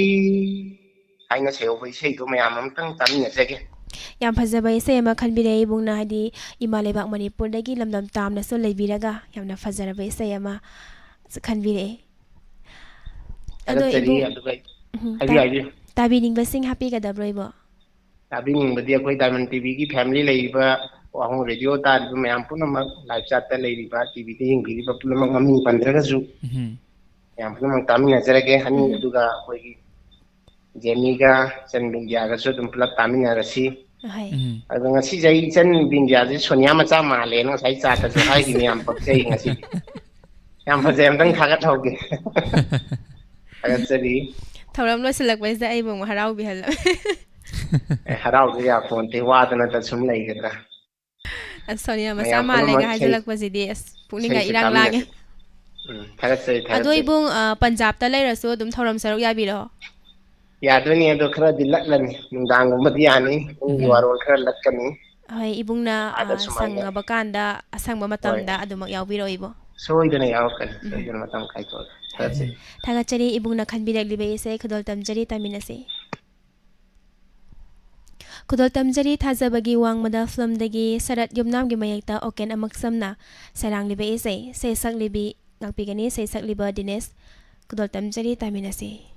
aina sei oi sei to mayam amtang tamina jage Yam fazaba ise ma khanbire ibungna hadi Imalebak Manipur dagi lamdam tamna so leibiraga yamna fazaraba ise ma khanbire Ado ibu Tabi ningba sing happy ka dabroibo Tabi ningba di akoi Diamond TV ki family leiba wahong radio ta di mayam puna ma live chat ta leiba TV te hingi ba puna ma ngami pandraga su yam puna ma tamina jarage hani duga koi ki Jenny ga Sen Bindia ga so dum pula tamina rasi Ado ngasi jai Sen Bindia ji Sonia ma cha ma le no sai cha ta so hai ki yam pak jai ngasi yam pa jam dang khaga thoge Agachari Thoram lo selak bai ai bung harau bi hal harau ya phone te wa dana ta sum lai gadra Sonia ma sama le ga hajalak pasidi puninga irang lange Ado ibung Punjab ta lai raso dum thoram saruk ya bi ro Ya duni ado khara dilak lani nungdang umati ani warol khara lakkani Hoi ibung na sang bakanda asang matamda adumak yaw bi ro ibo Soidana yawakan soidana matam kai ko Tagachari ibung na khanbirak libe ise khudol tamjari taminase Khudol tamjari thajabagi wangmada film dagi sarat yumnam gi mayekta oken amaksamna sarang libe ise sesak libi ngakpigani sesak liba Dinesh khudol tamjari taminase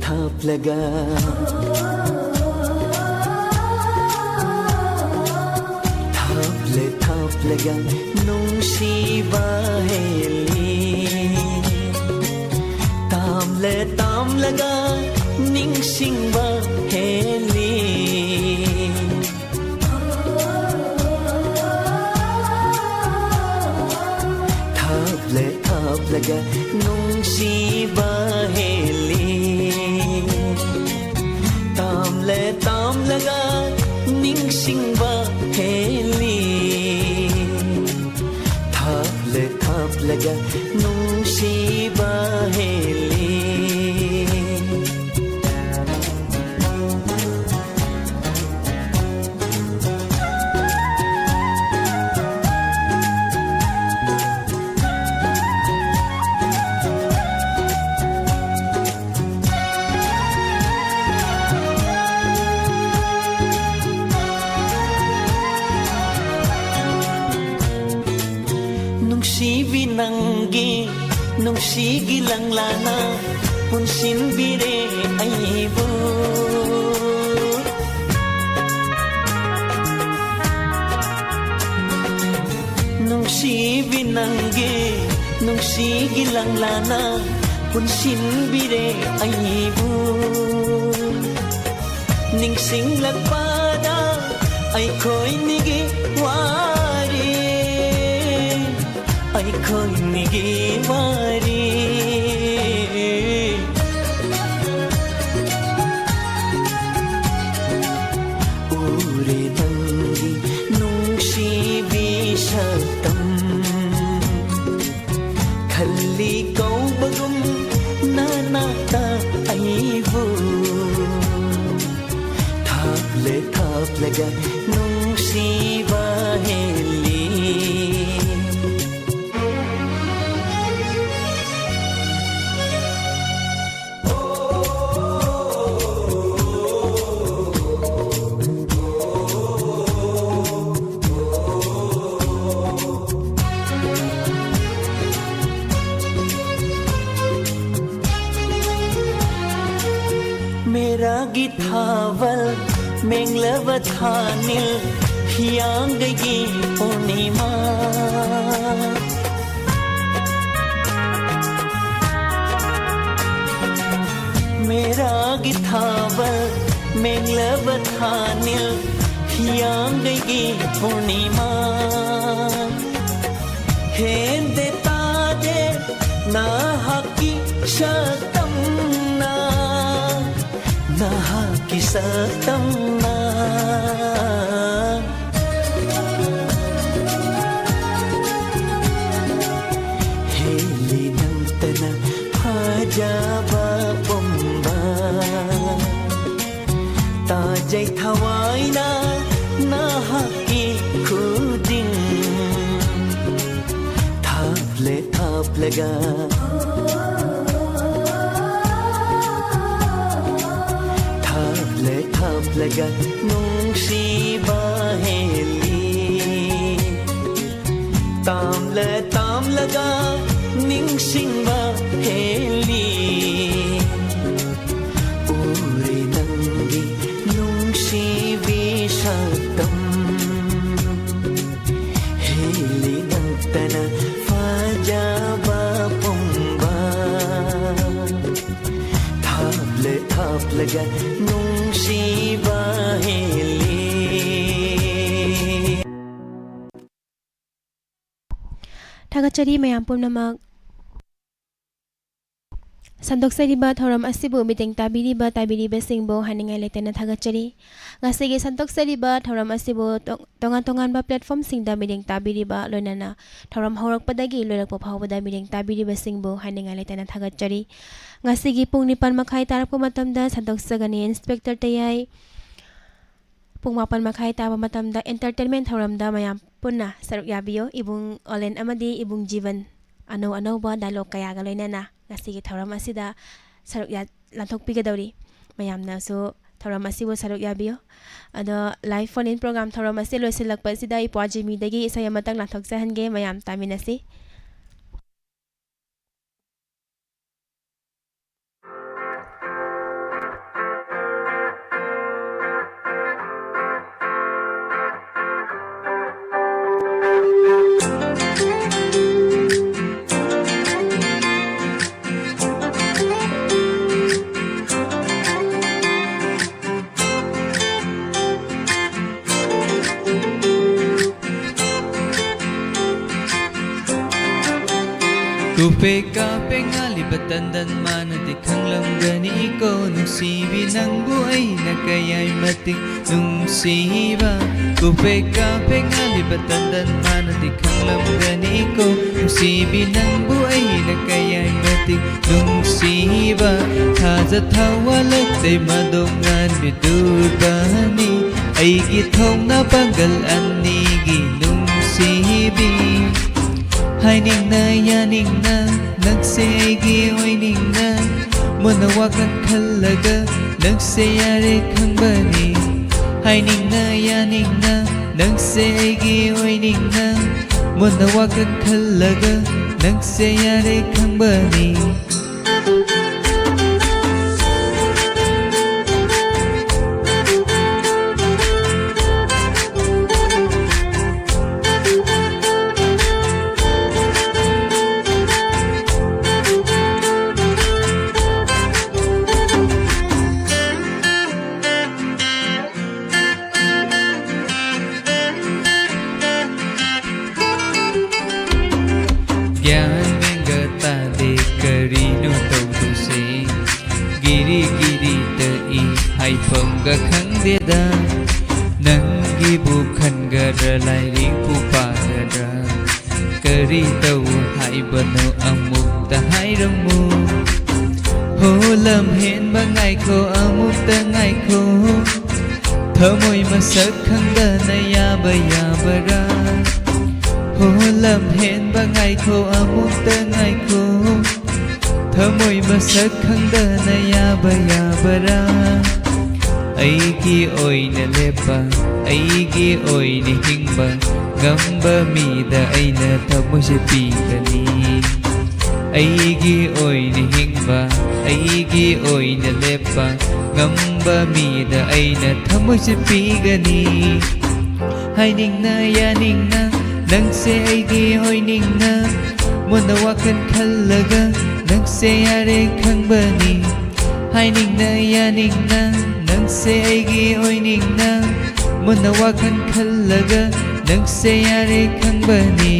Thaplaga Thaplaga nungsiba heli tamlaga ningsingba heli Thaplaga nungsiba heli tamlaga ningsingba heli thaplaga nungsiba heli Nungsigi lang lana punsin bire aibu binangge nungsi gilang lana punsin bire aibu ningsing lagpada ay ko'y nigi wari ay ko'y nigi wari ure nanggi nungsi bisatam khalli kau bagum nanata aibu thap laga nungsi baheli मेरा गिथावल मेंगलवथानिल हियांगगी पूर्णिमा मेरा गिथावल मेंगलवथानिल हियांगगी पूर्णिमा हेंदे तादे ना हकी शतम ना Naha kisatamna Heli nantana hajaba bomba Tajay thawai na naha ki kuding Thap laga thap laga nungsi baheli tam laga ningsing baheli ure nanggi nungsi bisatam heli nantana fajaba pomba thap laga nungsi baheli Thagachari mayam pumnamak Santoksariba thoram asibu miting tabiriba singbo haningai letena thagachari ngasigi santoksariba thoram asibu tongan ba platform singda miting tabiriba loinana thoram horakpadagi loirakpa phawbada miting tabiriba singbo haningai letena thagachari ngasigi pung 9 makhai tarakpa matamda santoksagani inspector tayai pung 8 makhai taba matamda entertainment thoramda mayam punna saruk yabiyo ibung olen amadi ibung jivan ano ba dialog kaya ga loinana ngasigi thoram asida saruk ya lanthokpigadori mayamna so thoram asibo saruk yabiyo ado live phone in program thoram asi loisilakpa sida ipwajimi dagi isaya matang lanthok sahange mayam taminasi Kupeka pengali batandan mana di khanglam gani ko nungsibi nang buhay na kaya'y mating nungsiba Kupeka pengali batandan mana di khanglam gani ko nungsibi nang buhay na kaya'y mating nungsiba Thaja thawalag tay madongan bidubani ay githong na panggal anigi nungsibi Haining na yaning na nagsayagi oining na manawakan khalaga nagsayari khangbani Haining na yaning na nagsayagi oining na manawakan khalaga nagsayari khangbani ꯈꯪꯗꯦꯗ ꯅꯪꯒꯤꯕꯨ ꯈꯟꯒꯗ꯭ꯔꯥ ꯂꯥꯏꯔꯤꯛꯄꯨ ꯄꯥꯒꯗ꯭ꯔꯥ ꯀꯔꯤ ꯇꯧ ꯍꯥꯏꯕꯅꯣ ꯑꯃꯨꯛꯇ ꯍꯥꯏꯔꯝꯃꯨ ꯍꯣ ꯂꯝ ꯍꯦꯟꯕ ꯉꯥꯏꯈꯣ ꯑꯃꯨꯛꯇ ꯉꯥꯏꯈꯣ ꯊꯃꯣꯏ ꯃꯁꯛ ꯈꯪꯗꯅ ꯌꯥꯕ ꯌꯥꯕꯔꯥ ꯍꯣ ꯂꯝ ꯍꯦꯟꯕ ꯉꯥꯏꯈꯣ ꯑꯃꯨꯛꯇ ꯉꯥꯏꯈꯣ ꯊꯃꯣꯏ ꯃꯁꯛ ꯈꯪꯗꯅ ꯌꯥꯕ ꯌꯥꯕꯔꯥ ꯑꯩꯒꯤ ꯑꯣꯏꯅ ꯂꯦꯞꯄ ꯑꯩꯒꯤ ꯑꯣꯏꯅ ꯍꯤꯡꯕ ꯉꯝꯕ ꯃꯤꯗ ꯑꯩꯅ ꯊꯃꯣꯏꯁꯦ ꯄꯤꯒꯅꯤ ꯑꯩꯒꯤ ꯑꯣꯏꯅ ꯍꯤꯡꯕ ꯑꯩꯒꯤ ꯑꯣꯏꯅ ꯂꯦꯞꯄ ꯉꯝꯕ ꯃꯤꯗ ꯑꯩꯅ ꯊꯃꯣꯏꯁꯦ ꯄꯤꯒꯅꯤ ꯍꯥꯏꯅꯤꯡꯅ ꯌꯥꯅꯤꯡꯅ ꯅꯪꯁꯦ ꯑꯩꯒꯤ ꯑꯣꯏꯅꯤꯡꯅ ꯃꯨꯟꯅ ꯋꯥꯈꯜ ꯈꯜꯂꯒ ꯅꯪꯁꯦ ꯌꯥꯔꯦ ꯈꯪꯕꯅꯤ ꯍꯥꯏꯅꯤꯡꯅ ꯌꯥꯅꯤꯡꯅ ꯅꯪꯁꯦ ꯑꯩꯒꯤ ꯑꯣꯏꯅꯤꯡꯅ ꯃꯨꯟꯅ ꯋꯥꯈꯜ ꯈꯜꯂꯒ ꯅꯪꯁꯦ ꯌꯥꯔꯦ ꯈꯪꯕꯅꯤ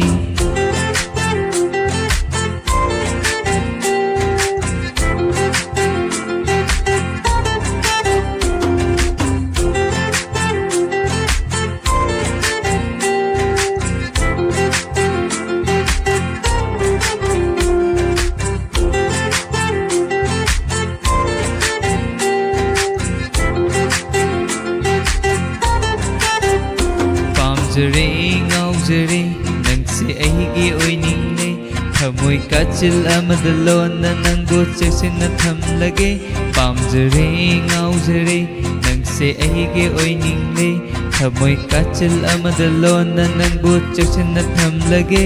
ꯄꯥꯝꯖꯔꯦ ꯉꯥꯎꯖꯔꯦ ꯅꯪꯁꯦ ꯑꯩꯒꯤ ꯑꯣꯏꯅꯤꯡꯂꯦ ꯊꯃꯣꯏ ꯀꯥꯆꯤꯜ ꯑꯃꯗ ꯂꯣꯟꯅ ꯅꯪꯕꯨ ꯆꯦꯛꯁꯤꯟꯅ ꯊꯝꯂꯒꯦ ꯄꯥꯝꯖꯔꯦ ꯉꯥꯎꯖꯔꯦ ꯅꯪꯁꯦ ꯑꯩꯒꯤ ꯑꯣꯏꯅꯤꯡꯂꯦ ꯊꯃꯣꯏ ꯀꯥꯆꯤꯜ ꯑꯃꯗ ꯂꯣꯟꯅ ꯅꯪꯕꯨ ꯆꯦꯛꯁꯤꯟꯅ ꯊꯝꯂꯒꯦ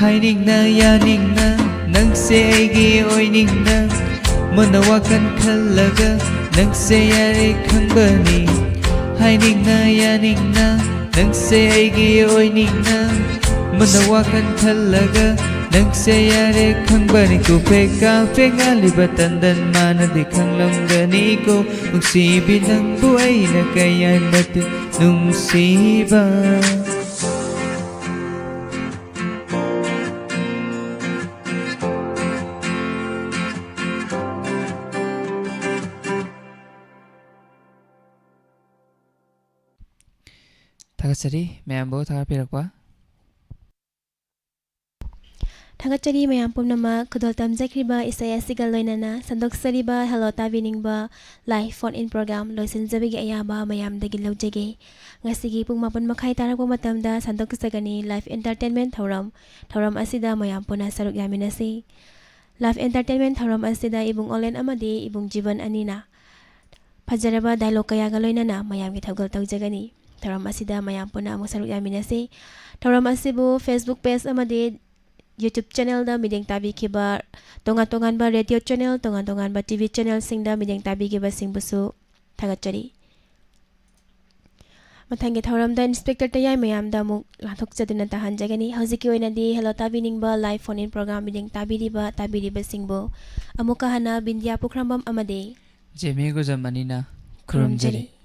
ꯍꯥꯏꯅꯤꯡꯅ ꯌꯥꯅꯤꯡꯅ ꯅꯪꯁꯦ ꯑꯩꯒꯤ ꯑꯣꯏꯅꯤꯡꯅ ꯃꯨꯟꯅ ꯋꯥꯈꯜ ꯈꯜꯂꯒ ꯅꯪꯁꯦ ꯌꯥꯔꯦ ꯈꯪꯕꯅꯤ ꯍꯥꯏꯅꯤꯡꯅ ꯌꯥꯅꯤꯡꯅ ꯅꯪꯁꯦ ꯑꯩꯒꯤ ꯑꯣꯏꯅꯤꯡꯅ ꯃꯨꯟꯅ ꯋꯥꯈꯜ ꯈꯜꯂꯒ ꯅꯪꯁꯦ ꯌꯥꯔꯦ ꯈꯪꯕꯅꯤ ꯀꯨꯄꯦꯛ ꯀꯥꯐꯦꯛ ꯉꯥꯜꯂꯤꯕ ꯇꯟꯗꯟ ꯃꯥꯅꯗꯤ ꯈꯪꯂꯝꯒꯅꯤꯀꯣ ꯅꯨꯡꯁꯤꯕꯤ ꯅꯪꯕꯨ ꯑꯩꯅ ꯀꯌꯥ ꯃꯇꯤꯛ ꯅꯨꯡꯁꯤꯕ ꯊꯥꯒꯠꯆꯔꯤ ꯃꯌꯥꯝꯕꯨ ꯊꯥꯒꯠꯄꯤꯔꯛꯄ ꯊꯥꯒꯠꯆꯔꯤ ꯃꯌꯥꯝ ꯄꯨꯝꯅꯃꯛ ꯈꯨꯗꯣꯜ ꯇꯝꯖꯈ꯭ꯔꯤꯕ ꯏꯁꯩ ꯑꯁꯤꯒ ꯂꯣꯏꯅꯅ ꯁꯟꯗꯣꯛꯆꯔꯤꯕ hello ꯇꯥꯕꯤꯅꯤꯡꯕ live phone in programme ꯂꯣꯏꯁꯤꯟꯖꯕꯒꯤ ꯑꯌꯥꯕ ꯃꯌꯥꯝꯗꯒꯤ ꯂꯧꯖꯒꯦ ꯉꯁꯤꯒꯤ ꯄꯨꯡ 11:30 ꯇꯥꯔꯛꯄ ꯃꯇꯝꯗ ꯁꯟꯗꯣꯛꯆꯒꯅꯤ ꯂꯥꯏꯚ ꯑꯦꯟꯇꯔꯇꯦꯟꯃꯦꯟ ꯊꯧꯔꯝ ꯑꯁꯤꯗ ꯃꯌꯥꯝ ꯄꯨꯟꯅ ꯁꯔꯨꯛ ꯌꯥꯃꯤꯟꯅꯁꯤ ꯂꯥꯏꯚ ꯑꯦꯟꯇꯔꯇꯦꯟꯃꯦꯟ ꯊꯧꯔꯝ ꯑꯁꯤꯗ ꯏꯕꯨꯡ ꯑꯣꯂꯦꯟ ꯑꯃꯗꯤ ꯏꯕꯨꯡ ꯖꯤꯕꯟ ꯑꯅꯤꯅ ꯐꯖꯔꯕ ꯗꯥꯏꯂꯣग ꯀꯌꯥꯒ ꯂꯣꯏꯅꯅ ꯃꯌꯥꯝꯒꯤ ꯊꯧꯒꯜ ꯇꯧꯖꯒꯅꯤ ꯊꯧꯔꯝ ꯑꯁꯤꯗ ꯃꯌꯥꯝ ꯄꯨꯟꯅ ꯑꯃꯨꯛ ꯁꯔꯨꯛ ꯌꯥꯃꯤꯟꯅꯁꯤ ꯊꯧꯔꯝ ꯑꯁꯤꯕꯨ ꯐꯦꯁꯕꯨꯛ ꯄꯦꯖ ꯑꯃꯗꯤ ꯌꯨꯇ꯭ꯌꯨꯕ ꯆꯦꯅꯦꯜꯗ ꯃꯤꯠꯌꯦꯡ ꯇꯥꯕꯤꯈꯤꯕ ꯇꯣꯉꯥꯟ ꯇꯣꯉꯥꯟꯕ ꯔꯦꯗꯤꯑꯣ ꯆꯦꯅꯦꯜ ꯇꯣꯉꯥꯟ ꯇꯣꯉꯥꯟꯕ ꯇꯤꯚꯤ ꯆꯦꯅꯦꯜꯁꯤꯡꯗ ꯃꯤꯠꯌꯦꯡ ꯇꯥꯕꯤꯈꯤꯕꯁꯤꯡꯕꯨꯁꯨ ꯊꯥꯒꯠꯆꯔꯤ ꯃꯊꯪꯒꯤ ꯊꯧꯔꯝꯗ ꯏꯟꯁꯄꯦꯛꯇꯔ ꯇꯌꯥꯏ ꯃꯌꯥꯝꯗ ꯑꯃꯨꯛ ꯂꯥꯟꯊꯣꯛꯆꯗꯨꯅ ꯇꯥꯍꯟꯖꯒꯅꯤ ꯍꯧꯖꯤꯛꯀꯤ ꯑꯣꯏꯅꯗꯤ hello ꯇꯥꯕꯤꯅꯤꯡꯕ live phone in programme ꯃꯤꯠꯌꯦꯡ ꯇꯥꯕꯤꯔꯤꯕꯁꯤꯡꯕꯨ ꯑꯃꯨꯛꯀ ꯍꯟꯅ ꯕꯤꯟꯗꯤꯌꯥ ꯄꯨꯈ꯭ꯔꯝꯕꯝ ꯑꯃꯗꯤ ꯖꯦꯃꯤ ꯒꯨꯖꯝ ꯑꯅꯤꯅ ꯈꯨꯔꯨꯝꯖꯔꯤ